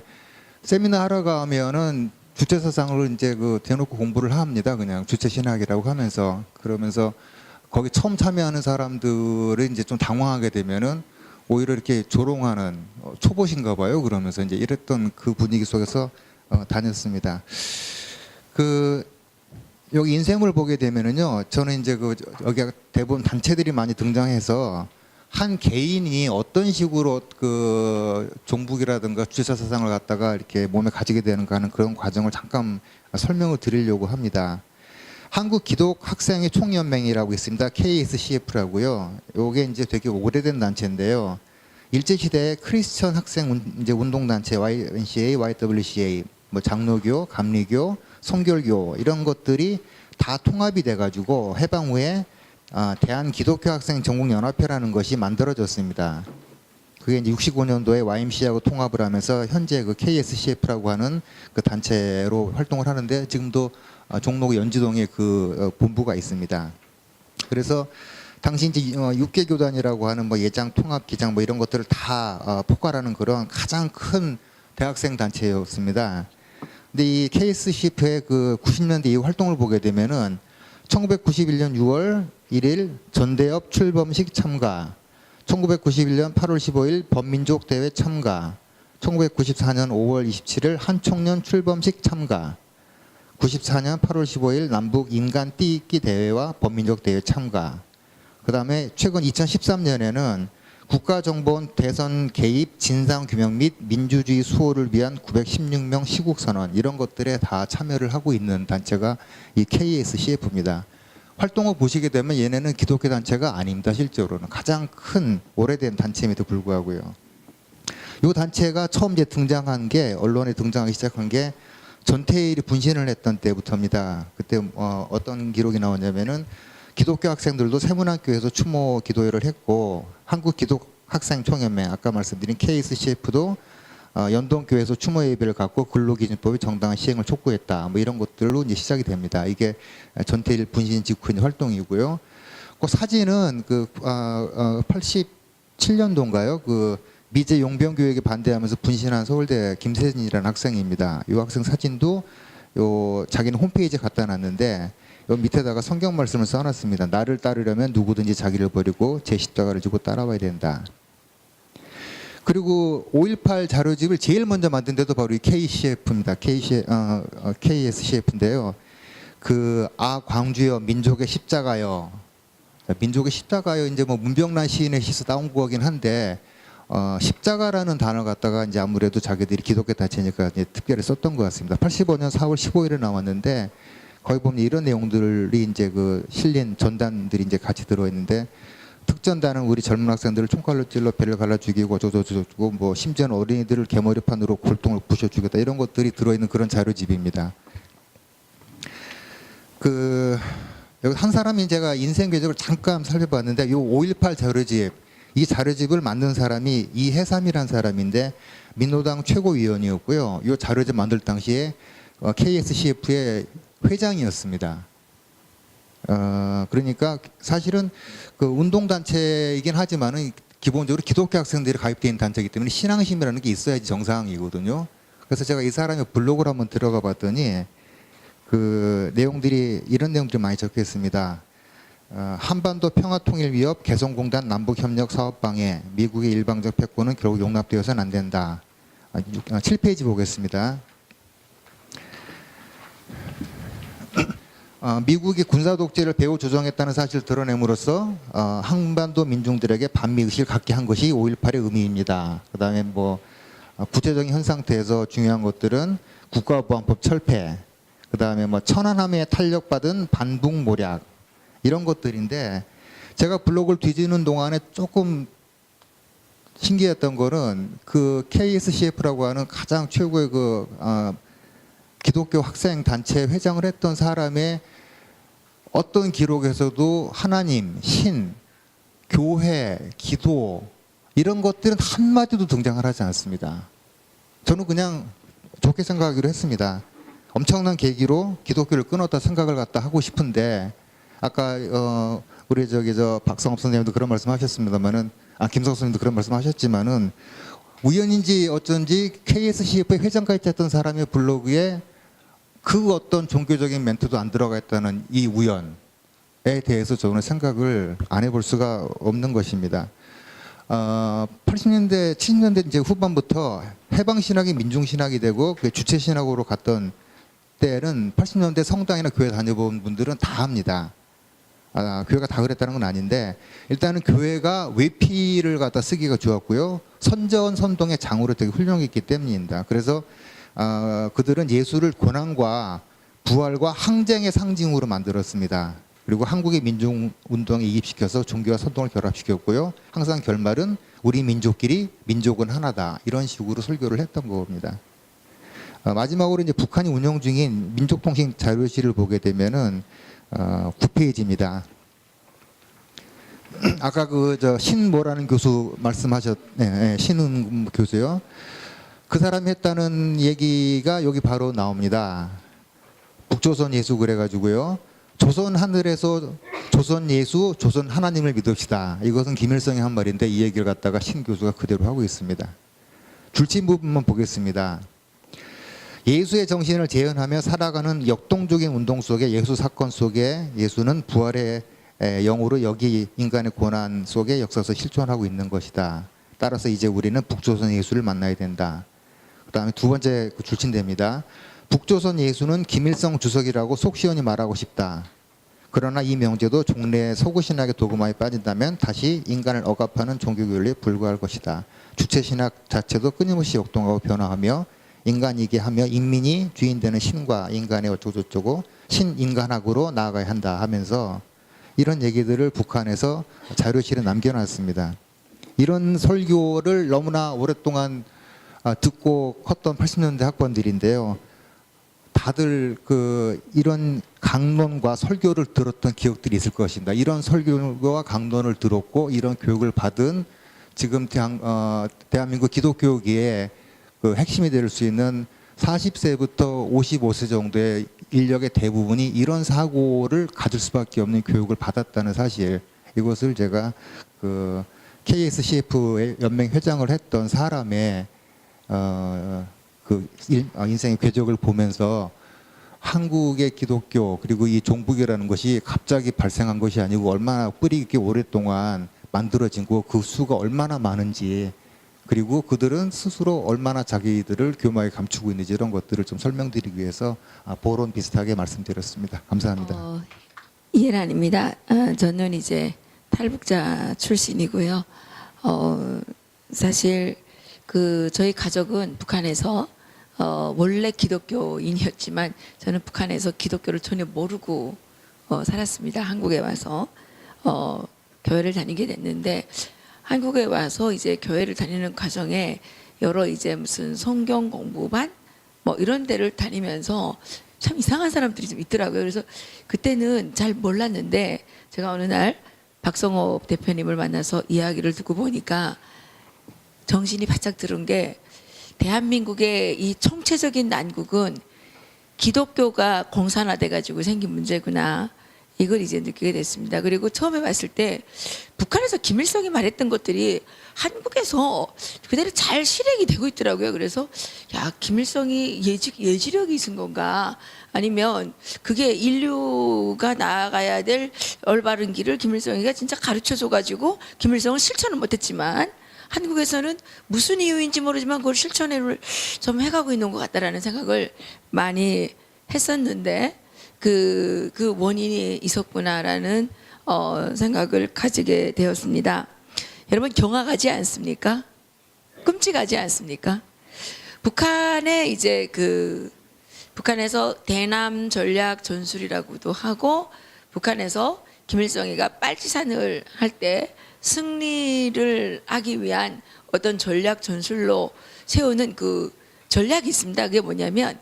Speaker 4: 세미나 하러 가면은 주체 사상을 이제 대놓고 공부를 합니다. 그냥 주체 신학이라고 하면서. 그러면서 거기 처음 참여하는 사람들이 이제 좀 당황하게 되면은 오히려 이렇게 조롱하는 초보신가 봐요. 그러면서 이제 이랬던 그 분위기 속에서 다녔습니다. 여기 인쇄물 보게 되면은요, 저는 이제 여기가 대부분 단체들이 많이 등장해서 한 개인이 어떤 식으로 종북이라든가 주체사 사상을 갖다가 이렇게 몸에 가지게 되는가 하는 그런 과정을 잠깐 설명을 드리려고 합니다. 한국 기독 학생의 총연맹이라고 있습니다. KSCF라고요. 요게 이제 되게 오래된 단체인데요. 일제 시대에 크리스천 학생 이제 운동 단체 YNCA, YWCA, 뭐 장로교, 감리교, 성결교 이런 것들이 다 통합이 돼가지고 해방 후에 대한 기독교 학생 전국 연합회라는 것이 만들어졌습니다. 그게 이제 65년도에 YMCA하고 통합을 하면서 현재 그 KSCF라고 하는 그 단체로 활동을 하는데, 지금도 종로 연지동에 그 본부가 있습니다. 그래서 당시 이제 육계교단이라고 하는 뭐 예장 통합 기장 뭐 이런 것들을 다 포괄하는 그런 가장 큰 대학생 단체였습니다. 근데 이 KSCF의 그 90년대 이후 활동을 보게 되면은 1991년 6월 1일 전대협 출범식 참가, 1991년 8월 15일 범민족 대회 참가, 1994년 5월 27일 한총련 출범식 참가, 94년 8월 15일 남북 인간 띠입기 대회와 범민족 대회 참가. 그다음에 최근 2013년에는 국가정보원 대선 개입 진상규명 및 민주주의 수호를 위한 916명 시국선언 이런 것들에 다 참여를 하고 있는 단체가 이 KSCF입니다. 활동을 보시게 되면 얘네는 기독교 단체가 아닙니다. 실제로는 가장 큰 오래된 단체임에도 불구하고요. 이 단체가 처음 이제 등장한 게 언론에 등장하기 시작한 게 전태일이 분신을 했던 때부터입니다. 그때 어떤 기록이 나오냐면은 기독교 학생들도 세문학교에서 추모 기도회를 했고 한국기독학생총연맹 아까 말씀드린 KSCF도 연동교회에서 추모 예배를 갖고 근로기준법의 정당한 시행을 촉구했다. 뭐 이런 것들로 이제 시작이 됩니다. 이게 전태일 분신 직후의 활동이고요. 그 사진은 87년도인가요? 그 미제 용병교육에 반대하면서 분신한 서울대 김세진이라는 학생입니다. 이 학생 사진도 자기는 홈페이지에 갖다 놨는데 요 밑에다가 성경 말씀을 써놨습니다. 나를 따르려면 누구든지 자기를 버리고 제 십자가를 지고 따라와야 된다. 그리고 5.18 자료집을 제일 먼저 만든 데도 바로 이 KCF입니다. KSCF인데요. 광주여 민족의 십자가여. 민족의 십자가여 이제 뭐 문병란 시인의 시에서 따온 거긴 한데 십자가라는 단어 갖다가 이제 아무래도 자기들이 기독교 단체니까 이제 특별히 썼던 것 같습니다. 85년 4월 15일에 나왔는데 거기 보면 이런 내용들이 이제 실린 전단들이 이제 같이 들어있는데 특전단은 우리 젊은 학생들을 총칼로 찔러 배를 갈라 죽이고 어쩌고저쩌고 뭐 심지어는 어린이들을 개머리판으로 골통을 부셔 죽였다 이런 것들이 들어있는 그런 자료집입니다. 여기 한 사람이 제가 인생 궤적을 잠깐 살펴봤는데 요 5.18 자료집 이 자료집을 만든 사람이 이해삼이라는 사람인데 민노당 최고위원이었고요. 이 자료집 만들 당시에 KSCF의 회장이었습니다. 그러니까 사실은 운동단체이긴 하지만은 기본적으로 기독교 학생들이 가입되어 있는 단체이기 때문에 신앙심이라는 게 있어야지 정상이거든요. 그래서 제가 이 사람의 블로그를 한번 들어가 봤더니 이런 내용들이 많이 적혀 있습니다. 한반도 평화통일 위협, 개성공단 남북협력 사업방해, 미국의 일방적 패권은 결국 용납되어서는 안 된다. 7페이지 보겠습니다. 미국이 군사독재를 배후 조정했다는 사실을 드러냄으로써 한반도 민중들에게 반미의식을 갖게 한 것이 5.18의 의미입니다. 그 다음에 구체적인 현 상태에서 중요한 것들은 국가보안법 철폐, 그 다음에 천안함에 탄력받은 반북모략 이런 것들인데 제가 블로그를 뒤지는 동안에 조금 신기했던 거는 KSCF라고 하는 가장 최고의 기독교 학생 단체 회장을 했던 사람의 어떤 기록에서도 하나님, 신, 교회, 기도 이런 것들은 한마디도 등장을 하지 않습니다. 저는 그냥 좋게 생각하기로 했습니다. 엄청난 계기로 기독교를 끊었다 생각을 갖다 하고 싶은데 아까 우리 박성업 선생님도 그런 말씀하셨습니다만은 김성수 선생님도 그런 말씀하셨지만은 우연인지 어쩐지 KSCF의 회장까지 했던 사람의 블로그에 어떤 종교적인 멘트도 안 들어가 있다는 이 우연에 대해서 저는 생각을 안 해볼 수가 없는 것입니다. 80년대, 70년대 이제 후반부터 해방신학이 민중신학이 되고 주체신학으로 갔던 때는 80년대 성당이나 교회 다녀본 분들은 다 합니다. 교회가 다 그랬다는 건 아닌데 일단은 교회가 외피를 갖다 쓰기가 좋았고요. 선전 선동의 장으로 되게 훌륭했기 때문입니다. 그래서 그들은 예수를 고난과 부활과 항쟁의 상징으로 만들었습니다. 그리고 한국의 민중운동에 이입시켜서 종교와 선동을 결합시켰고요. 항상 결말은 우리 민족끼리 민족은 하나다 이런 식으로 설교를 했던 겁니다. 마지막으로 이제 북한이 운영 중인 민족통신 자료실을 보게 되면은 9페이지입니다. 아까 신모라는 교수 신은 교수요. 그 사람이 했다는 얘기가 여기 바로 나옵니다. 북조선 예수 그래가지고요. 조선 하늘에서 조선 예수, 조선 하나님을 믿읍시다. 이것은 김일성이 한 말인데 이 얘기를 갖다가 신 교수가 그대로 하고 있습니다. 줄친 부분만 보겠습니다. 예수의 정신을 재현하며 살아가는 역동적인 운동 속에 예수 사건 속에 예수는 부활의 영으로 여기 인간의 고난 속에 역사에서 실존하고 있는 것이다. 따라서 이제 우리는 북조선 예수를 만나야 된다. 그다음에 두 번째 줄침대입니다. 북조선 예수는 김일성 주석이라고 속 시원히 말하고 싶다. 그러나 이 명제도 종래의 서구신학의 도그마에 빠진다면 다시 인간을 억압하는 종교교리에 불과할 것이다. 주체신학 자체도 끊임없이 역동하고 변화하며 인간이게 하며 인민이 주인되는 신과 인간의 어쩌고저쩌고 신인간학으로 나아가야 한다 하면서 이런 얘기들을 북한에서 자료실에 남겨놨습니다. 이런 설교를 너무나 오랫동안 듣고 컸던 80년대 학번들인데요. 다들 이런 강론과 설교를 들었던 기억들이 있을 것입니다. 이런 설교와 강론을 들었고 이런 교육을 받은 지금 대한민국 기독교계의 그 핵심이 될 수 있는 40세부터 55세 정도의 인력의 대부분이 이런 사고를 가질 수밖에 없는 교육을 받았다는 사실, 이것을 제가 그 KSCF의 연맹 회장을 했던 사람의 인생의 궤적을 보면서 한국의 기독교 그리고 이 종북이라는 것이 갑자기 발생한 것이 아니고 얼마나 뿌리 깊게 오랫동안 만들어진 거, 그 수가 얼마나 많은지, 그리고 그들은 스스로 얼마나 자기들을 교묘하게 감추고 있는지 이런 것들을 좀 설명드리기 위해서 보론 비슷하게 말씀드렸습니다. 감사합니다.
Speaker 5: 이해란입니다. 저는 이제 탈북자 출신이고요. 사실 저희 가족은 북한에서 원래 기독교인이었지만 저는 북한에서 기독교를 전혀 모르고 살았습니다. 한국에 와서 교회를 다니게 됐는데, 한국에 와서 이제 교회를 다니는 과정에 여러 이제 무슨 성경 공부반 뭐 이런 데를 다니면서 참 이상한 사람들이 좀 있더라고요. 그래서 그때는 잘 몰랐는데 제가 어느 날 박성호 대표님을 만나서 이야기를 듣고 보니까 정신이 바짝 들은 게, 대한민국의 이 총체적인 난국은 기독교가 공산화돼 가지고 생긴 문제구나, 이걸 이제 느끼게 됐습니다. 그리고 처음에 봤을 때 북한에서 김일성이 말했던 것들이 한국에서 그대로 잘 실행이 되고 있더라고요. 그래서 야, 김일성이 예지력이 있은 건가, 아니면 그게 인류가 나아가야 될 올바른 길을 김일성이가 진짜 가르쳐줘 가지고 김일성은 실천은 못했지만 한국에서는 무슨 이유인지 모르지만 그걸 실천을 좀 해가고 있는 것 같다라는 생각을 많이 했었는데, 그 원인이 있었구나라는 생각을 가지게 되었습니다. 여러분, 경악하지 않습니까? 끔찍하지 않습니까? 북한에 이제 북한에서 대남 전략 전술이라고도 하고, 북한에서 김일성이가 빨치산을 할 때 승리를 하기 위한 어떤 전략 전술로 세우는 그 전략이 있습니다. 그게 뭐냐면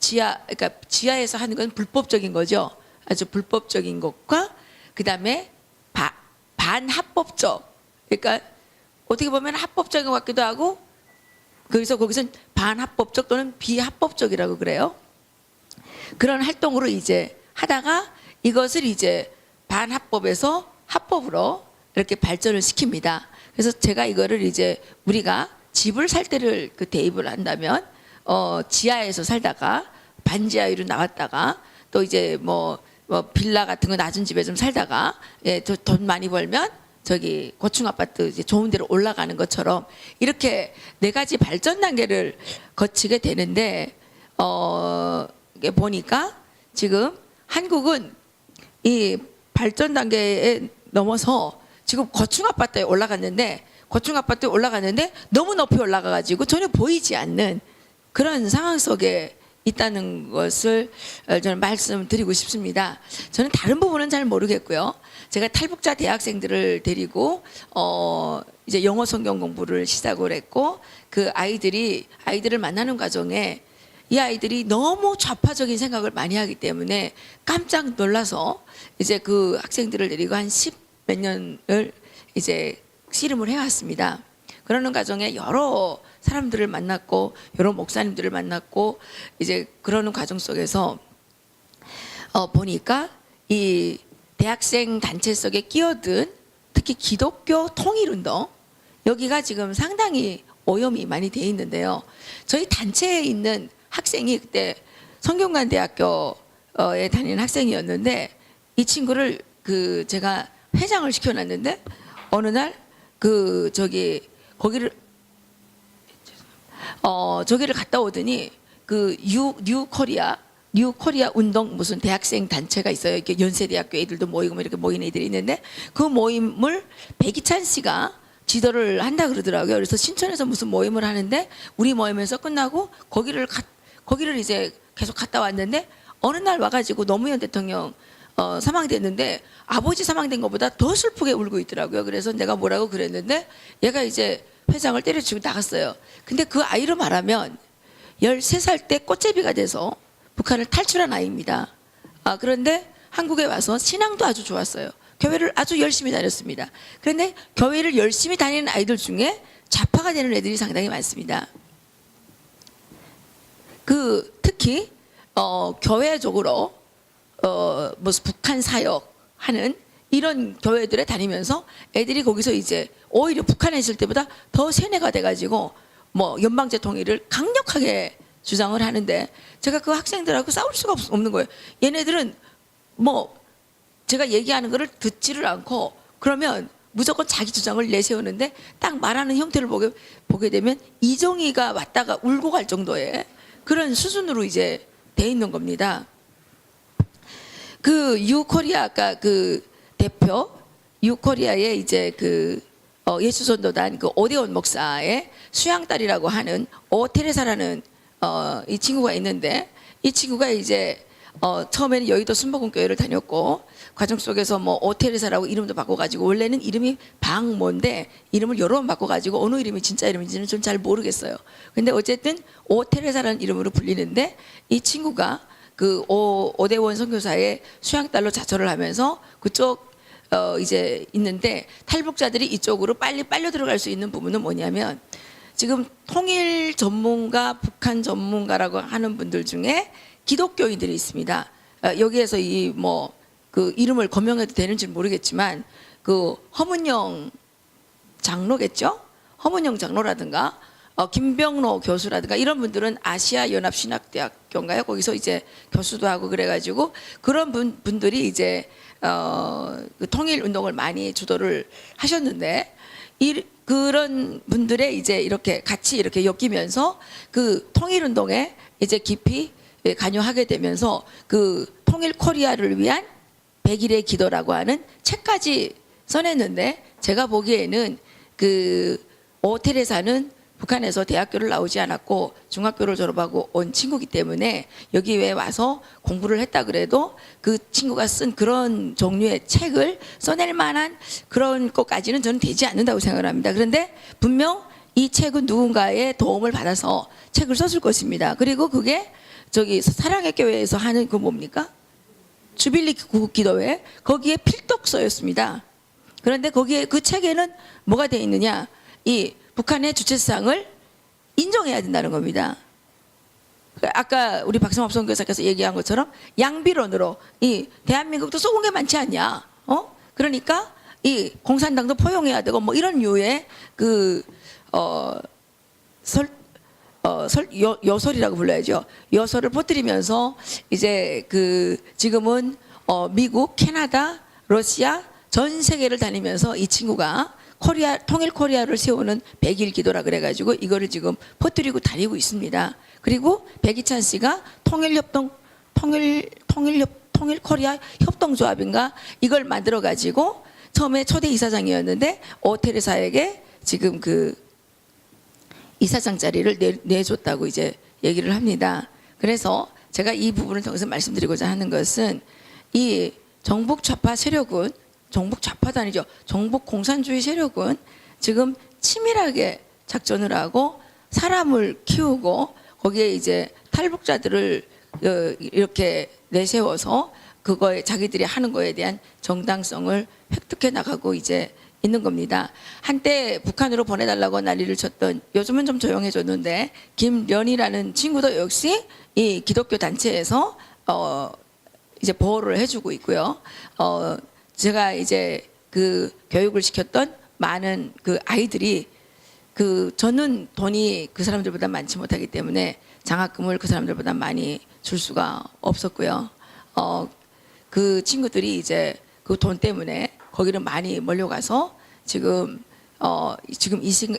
Speaker 5: 그러니까 지하에서 하는 건 불법적인 거죠. 아주 불법적인 것과 그다음에 반합법적, 그러니까 어떻게 보면 합법적인 것 같기도 하고, 그래서 거기서는 반합법적 또는 비합법적이라고 그래요. 그런 활동으로 이제 하다가 이것을 이제 반합법에서 합법으로 이렇게 발전을 시킵니다. 그래서 제가 이거를 이제 우리가 집을 살 때를 대입을 한다면 지하에서 살다가 반지하로 나왔다가 또 이제 뭐 빌라 같은 거 낮은 집에 좀 살다가 돈 많이 벌면 저기 고층 아파트 이제 좋은 데로 올라가는 것처럼 이렇게 네 가지 발전 단계를 거치게 되는데, 이게 보니까 지금 한국은 이 발전 단계에 넘어서 지금 고층 아파트에 올라갔는데 너무 높이 올라가 가지고 전혀 보이지 않는 그런 상황 속에 있다는 것을 저는 말씀드리고 싶습니다. 저는 다른 부분은 잘 모르겠고요. 제가 탈북자 대학생들을 데리고 이제 영어 성경 공부를 시작을 했고, 그 아이들을 만나는 과정에 이 아이들이 너무 좌파적인 생각을 많이 하기 때문에 깜짝 놀라서 이제 그 학생들을 데리고 한 10몇 년을 이제 씨름을 해왔습니다. 그러는 과정에 여러 사람들을 만났고 여러 목사님들을 만났고 이제 그러는 과정 속에서 보니까 이 대학생 단체 속에 끼어든 특히 기독교 통일운동, 여기가 지금 상당히 오염이 많이 돼 있는데요. 저희 단체에 있는 학생이 그때 성균관대학교에 다니는 학생이었는데 이 친구를 그 제가 회장을 시켜놨는데 어느 날 그 저기 거기를 저기를 갔다 오더니 그 뉴 코리아 운동 무슨 대학생 단체가 있어요. 이렇게 연세대학교 애들도 모이고 뭐 이렇게 모이는 애들이 있는데 그 모임을 백이찬 씨가 지도를 한다 그러더라고요. 그래서 신촌에서 무슨 모임을 하는데 우리 모임에서 끝나고 거기를 이제 계속 갔다 왔는데 어느 날 와가지고 노무현 대통령 사망됐는데 아버지 사망된 것보다 더 슬프게 울고 있더라고요. 그래서 내가 뭐라고 그랬는데 얘가 이제 회장을 때려치고 나갔어요. 근데 그 아이로 말하면 13살 때 꽃제비가 돼서 북한을 탈출한 아이입니다. 그런데 한국에 와서 신앙도 아주 좋았어요. 교회를 아주 열심히 다녔습니다. 그런데 교회를 열심히 다니는 아이들 중에 좌파가 되는 애들이 상당히 많습니다. 특히 교회적으로 무슨 북한 사역하는 이런 교회들에 다니면서 애들이 거기서 이제 오히려 북한에 있을 때보다 더 세뇌가 돼가지고 뭐 연방제 통일을 강력하게 주장을 하는데 제가 그 학생들하고 싸울 수가 없는 거예요. 얘네들은 뭐 제가 얘기하는 거를 듣지를 않고 그러면 무조건 자기 주장을 내세우는데 딱 말하는 형태를 보게 되면 이종희가 왔다가 울고 갈 정도의 그런 수준으로 이제 돼 있는 겁니다. 그 유코리아 아까 그 대표 유코리아의 이제 그 예수전도단 그 오대원 목사의 수양딸이라고 하는 오테레사라는 이 친구가 있는데 이 친구가 이제 처음에는 여의도 순복음교회를 다녔고 과정 속에서 뭐 오테레사라고 이름도 바꿔가지고 원래는 이름이 방모인데 이름을 여러 번 바꿔가지고 어느 이름이 진짜 이름인지는 좀 잘 모르겠어요. 근데 어쨌든 오테레사라는 이름으로 불리는데 이 친구가 그 오대원 선교사의 수양딸로 자처를 하면서 그쪽 이제 있는데 탈북자들이 이쪽으로 빨리 빨려 들어갈 수 있는 부분은 뭐냐면 지금 통일 전문가, 북한 전문가라고 하는 분들 중에 기독교인들이 있습니다. 여기에서 이 뭐 그 이름을 거명해도 되는지 모르겠지만 그 허문영 장로겠죠? 허문영 장로라든가 김병로 교수라든가 이런 분들은 아시아 연합 신학대학교인가요? 거기서 이제 교수도 하고 그래가지고 그런 분들이 이제 그 통일 운동을 많이 주도를 하셨는데 그런 분들의 이제 이렇게 같이 이렇게 엮이면서 그 통일 운동에 이제 깊이 관여하게 되면서 그 통일 코리아를 위한 100일의 기도라고 하는 책까지 써냈는데 제가 보기에는 그 오테레사는 북한에서 대학교를 나오지 않았고 중학교를 졸업하고 온 친구기 때문에 여기에 와서 공부를 했다 그래도 그 친구가 쓴 그런 종류의 책을 써낼 만한 그런 것까지는 저는 되지 않는다고 생각을 합니다. 그런데 분명 이 책은 누군가의 도움을 받아서 책을 썼을 것입니다. 그리고 그게 저기 사랑의 교회에서 하는 그 뭡니까? 주빌리 구국기도회 거기에 필독서였습니다. 그런데 거기에 그 책에는 뭐가 돼 있느냐? 이 북한의 주체성을 인정해야 된다는 겁니다. 아까 우리 박성업 선교사께서 얘기한 것처럼 양비론으로 이 대한민국도 썩은 게 많지 않냐? 그러니까 이 공산당도 포용해야 되고 뭐 이런 류의 그 여설이라고 불러야죠. 여설을 퍼뜨리면서 이제 그 지금은 미국, 캐나다, 러시아 전 세계를 다니면서 이 친구가 통일 코리아를 세우는 100일 기도라 그래가지고 이거를 지금 퍼뜨리고 다니고 있습니다. 그리고 백이찬 씨가 통일 코리아 협동조합인가 이걸 만들어 가지고 처음에 초대 이사장이었는데 오테레사에게 지금 그 이사장 자리를 내줬다고 이제 얘기를 합니다. 그래서 제가 이 부분을 통해서 말씀드리고자 하는 것은 이 정북 좌파 세력은 정북 좌파도 아니죠. 정북 공산주의 세력은 지금 치밀하게 작전을 하고 사람을 키우고 거기에 이제 탈북자들을 이렇게 내세워서 그거에 자기들이 하는 거에 대한 정당성을 획득해 나가고 이제 있는 겁니다. 한때 북한으로 보내달라고 난리를 쳤던 요즘은 좀 조용해졌는데 김련이라는 친구도 역시 이 기독교 단체에서 이제 보호를 해주고 있고요. 제가 이제 그 교육을 시켰던 많은 그 아이들이 저는 돈이 그 사람들보다 많지 못하기 때문에 장학금을 그 사람들보다 많이 줄 수가 없었고요. 그 친구들이 이제 그 돈 때문에 거기를 많이 몰려가서 지금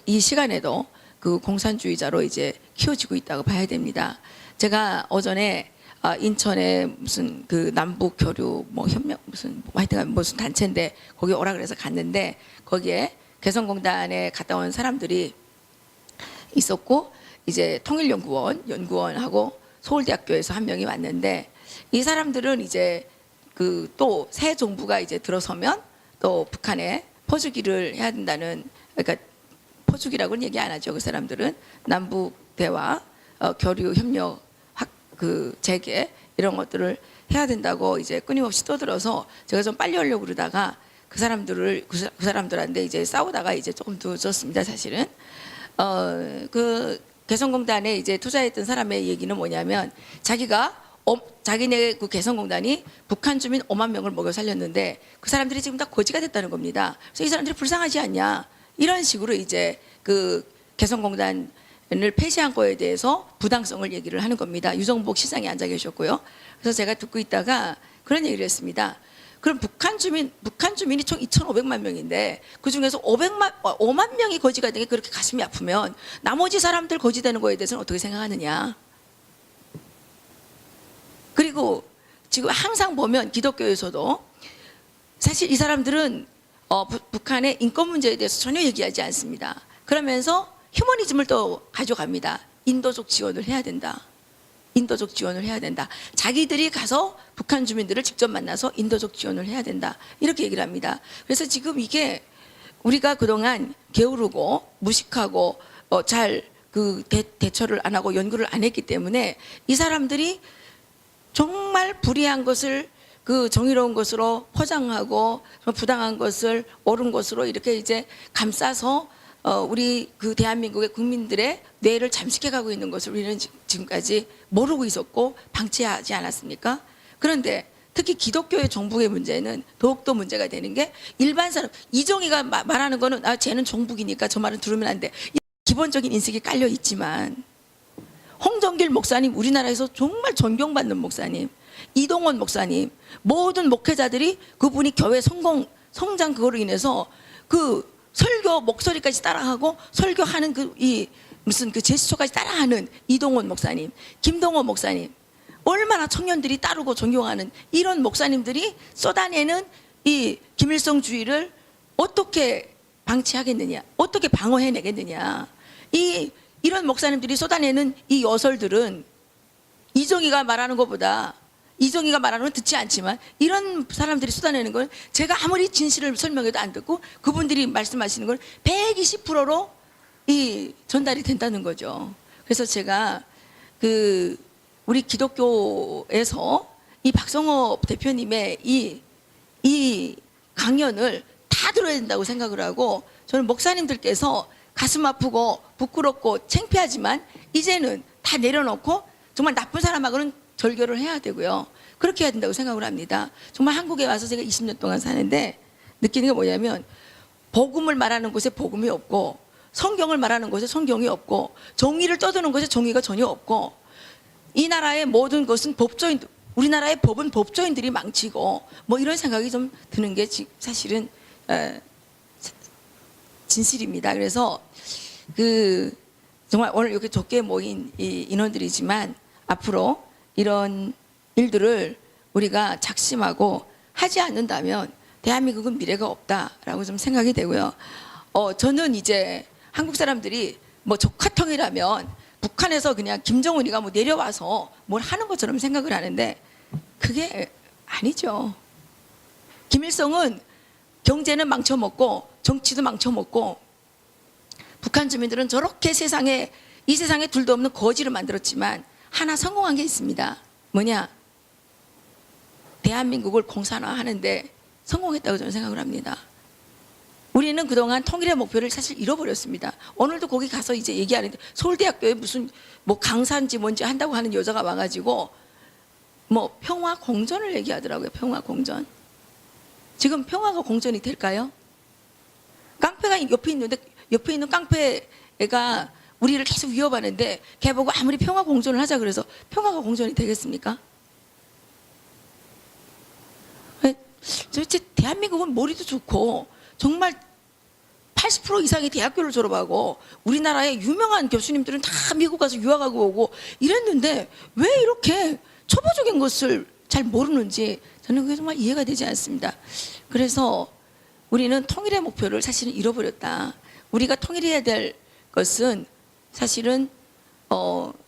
Speaker 5: 이 시간에도 그 공산주의자로 이제 키워지고 있다고 봐야 됩니다. 제가 오전에 인천에 무슨 그 남북 교류 뭐 협력 무슨 하여튼 무슨 단체인데 거기 오라 그래서 갔는데 거기에 개성공단에 갔다 온 사람들이 있었고 이제 통일연구원하고 서울대학교에서 한 명이 왔는데 이 사람들은 이제 그 또 새 정부가 이제 들어서면 또 북한에 퍼주기를 해야 된다는 그러니까 퍼주기라고는 얘기 안 하죠. 그 사람들은 남북 대화 교류 협력 그 재개 이런 것들을 해야 된다고 이제 끊임없이 떠들어서 제가 좀 빨리 하려고 그러다가 그 사람들한테 이제 싸우다가 이제 조금 늦었습니다. 사실은 그 개성공단에 이제 투자했던 사람의 얘기는 뭐냐면 자기네 그 개성공단이 북한 주민 5만 명을 먹여 살렸는데 그 사람들이 지금 다 거지가 됐다는 겁니다. 그래서 이 사람들이 불쌍하지 않냐 이런 식으로 이제 그 개성공단을 폐지한 거에 대해서 부당성을 얘기를 하는 겁니다. 유정복 시장이 앉아 계셨고요. 그래서 제가 듣고 있다가 그런 얘기를 했습니다. 그럼 북한 주민이 총 2,500만 명인데 그 중에서 5만 명이 거지가 되게 그렇게 가슴이 아프면 나머지 사람들 거지되는 거에 대해서는 어떻게 생각하느냐. 그리고 지금 항상 보면 기독교에서도 사실 이 사람들은 북한의 인권 문제에 대해서 전혀 얘기하지 않습니다. 그러면서 휴머니즘을 또 가져갑니다. 인도적 지원을 해야 된다. 인도적 지원을 해야 된다. 자기들이 가서 북한 주민들을 직접 만나서 인도적 지원을 해야 된다. 이렇게 얘기를 합니다. 그래서 지금 이게 우리가 그동안 게으르고 무식하고 잘 그 대처를 안 하고 연구를 안 했기 때문에 이 사람들이 정말 불의한 것을 그 정의로운 것으로 포장하고 부당한 것을 옳은 것으로 이렇게 이제 감싸서 우리 그 대한민국의 국민들의 뇌를 잠식해 가고 있는 것을 우리는 지금까지 모르고 있었고 방치하지 않았습니까? 그런데 특히 기독교의 정북의 문제는 더욱더 문제가 되는 게 일반 사람 이정희가 말하는 거는 쟤는 정북이니까 저 말은 들으면 안 돼. 기본적인 인식이 깔려 있지만 홍정길 목사님 우리나라에서 정말 존경받는 목사님, 이동원 목사님 모든 목회자들이 그분이 교회 성장 그거로 인해서 그 설교 목소리까지 따라하고 설교하는 무슨 그 제스처까지 따라하는 이동원 목사님, 김동원 목사님 얼마나 청년들이 따르고 존경하는 이런 목사님들이 쏟아내는 이 김일성주의를 어떻게 방치하겠느냐, 어떻게 방어해내겠느냐. 이런 목사님들이 쏟아내는 이 여설들은 이정희가 말하는 것보다 이정희가 말하는 건 듣지 않지만 이런 사람들이 쏟아내는 건 제가 아무리 진실을 설명해도 안 듣고 그분들이 말씀하시는 건 120%로 전달이 된다는 거죠. 그래서 제가 우리 기독교에서 이 박성호 대표님의 이 강연을 다 들어야 된다고 생각을 하고 저는 목사님들께서 가슴 아프고 부끄럽고 창피하지만 이제는 다 내려놓고 정말 나쁜 사람하고는 절교를 해야 되고요. 그렇게 해야 된다고 생각을 합니다. 정말 한국에 와서 제가 20년 동안 사는데 느끼는 게 뭐냐면 복음을 말하는 곳에 복음이 없고 성경을 말하는 곳에 성경이 없고 정의를 떠드는 곳에 정의가 전혀 없고 이 나라의 모든 것은 우리나라의 법은 법조인들이 망치고 뭐 이런 생각이 좀 드는 게 사실은 진실입니다. 그래서 정말 오늘 이렇게 적게 모인 이 인원들이지만 앞으로 이런 일들을 우리가 작심하고 하지 않는다면 대한민국은 미래가 없다라고 좀 생각이 되고요. 저는 이제 한국 사람들이 뭐 적화통이라면 북한에서 그냥 김정은이가 뭐 내려와서 뭘 하는 것처럼 생각을 하는데 그게 아니죠. 김일성은 경제는 망쳐먹고 정치도 망쳐먹고 북한 주민들은 저렇게 이 세상에 둘도 없는 거지를 만들었지만 하나 성공한 게 있습니다. 뭐냐? 대한민국을 공산화하는데 성공했다고 저는 생각을 합니다. 우리는 그동안 통일의 목표를 사실 잃어버렸습니다. 오늘도 거기 가서 이제 얘기하는데 서울대학교에 무슨 뭐 강사인지 뭔지 한다고 하는 여자가 와가지고 뭐 평화 공존을 얘기하더라고요. 평화 공존. 지금 평화가 공존이 될까요? 깡패가 옆에 있는데 옆에 있는 깡패 애가 우리를 계속 위협하는데 걔 보고 아무리 평화 공존을 하자 그래서 평화가 공존이 되겠습니까? 도대체 대한민국은 머리도 좋고 정말 80% 이상이 대학교를 졸업하고 우리나라의 유명한 교수님들은 다 미국 가서 유학하고 오고 이랬는데 왜 이렇게 초보적인 것을 잘 모르는지 저는 그게 정말 이해가 되지 않습니다. 그래서 우리는 통일의 목표를 사실은 잃어버렸다. 우리가 통일해야 될 것은 사실은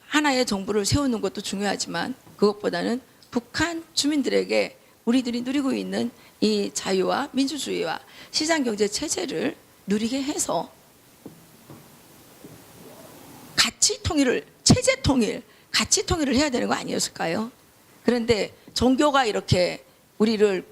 Speaker 5: 하나의 정부를 세우는 것도 중요하지만 그것보다는 북한 주민들에게 우리들이 누리고 있는 이 자유와 민주주의와 시장경제 체제를 누리게 해서 가치 통일을, 체제 통일, 가치 통일을 해야 되는 거 아니었을까요? 그런데 종교가 이렇게 우리들의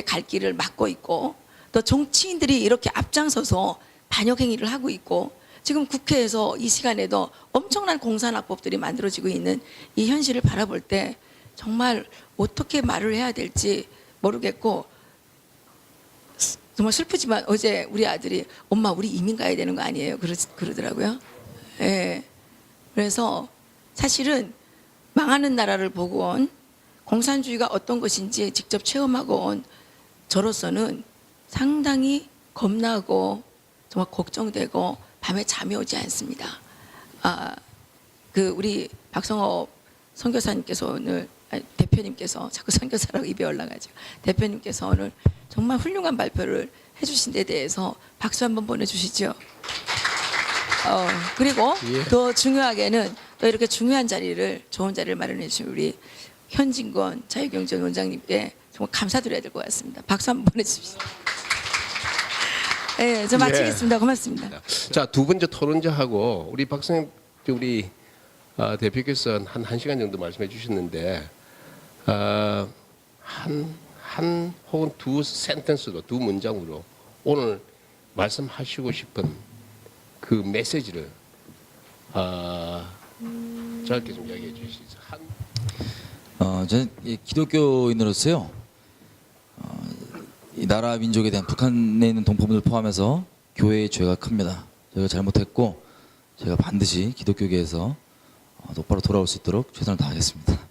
Speaker 5: 갈 길을 막고 있고 또 정치인들이 이렇게 앞장서서 반역 행위를 하고 있고 지금 국회에서 이 시간에도 엄청난 공산화법들이 만들어지고 있는 이 현실을 바라볼 때 정말 어떻게 말을 해야 될지 모르겠고 정말 슬프지만 어제 우리 아들이 엄마 우리 이민 가야 되는 거 아니에요? 그러더라고요. 예. 그래서 사실은 망하는 나라를 보고 온 공산주의가 어떤 것인지 직접 체험하고 온 저로서는 상당히 겁나고 정말 걱정되고 밤에 잠이 오지 않습니다. 우리 박성업 선교사님께서 오늘 대표님께서 자꾸 선교사라고 입에 올라가죠. 대표님께서 오늘 정말 훌륭한 발표를 해주신 데 대해서 박수 한번 보내주시죠. 그리고
Speaker 2: 예.
Speaker 5: 더 중요하게는 또 이렇게 중요한 자리를 좋은 자리를 마련해 주신 우리 현진권 자유경제 원장님께 정말 감사드려야 될 것 같습니다. 박수 한번 보내주십시오. 네, 저 마치겠습니다. 고맙습니다.
Speaker 2: 자, 두 번째 토론자하고 우리 박성엽 우리 대표께서 한 1시간 정도 말씀해 주셨는데 한 혹은 두 센텐스로 두 문장으로 오늘 말씀하시고 싶은 그 메시지를 짧게 좀 이야기해 주시죠.
Speaker 3: 저는 이 기독교인으로서요, 이 나라 민족에 대한 북한에 있는 동포분들 포함해서 교회의 죄가 큽니다. 저희가 잘못했고 제가 반드시 기독교계에서 똑바로 돌아올 수 있도록 최선을 다하겠습니다.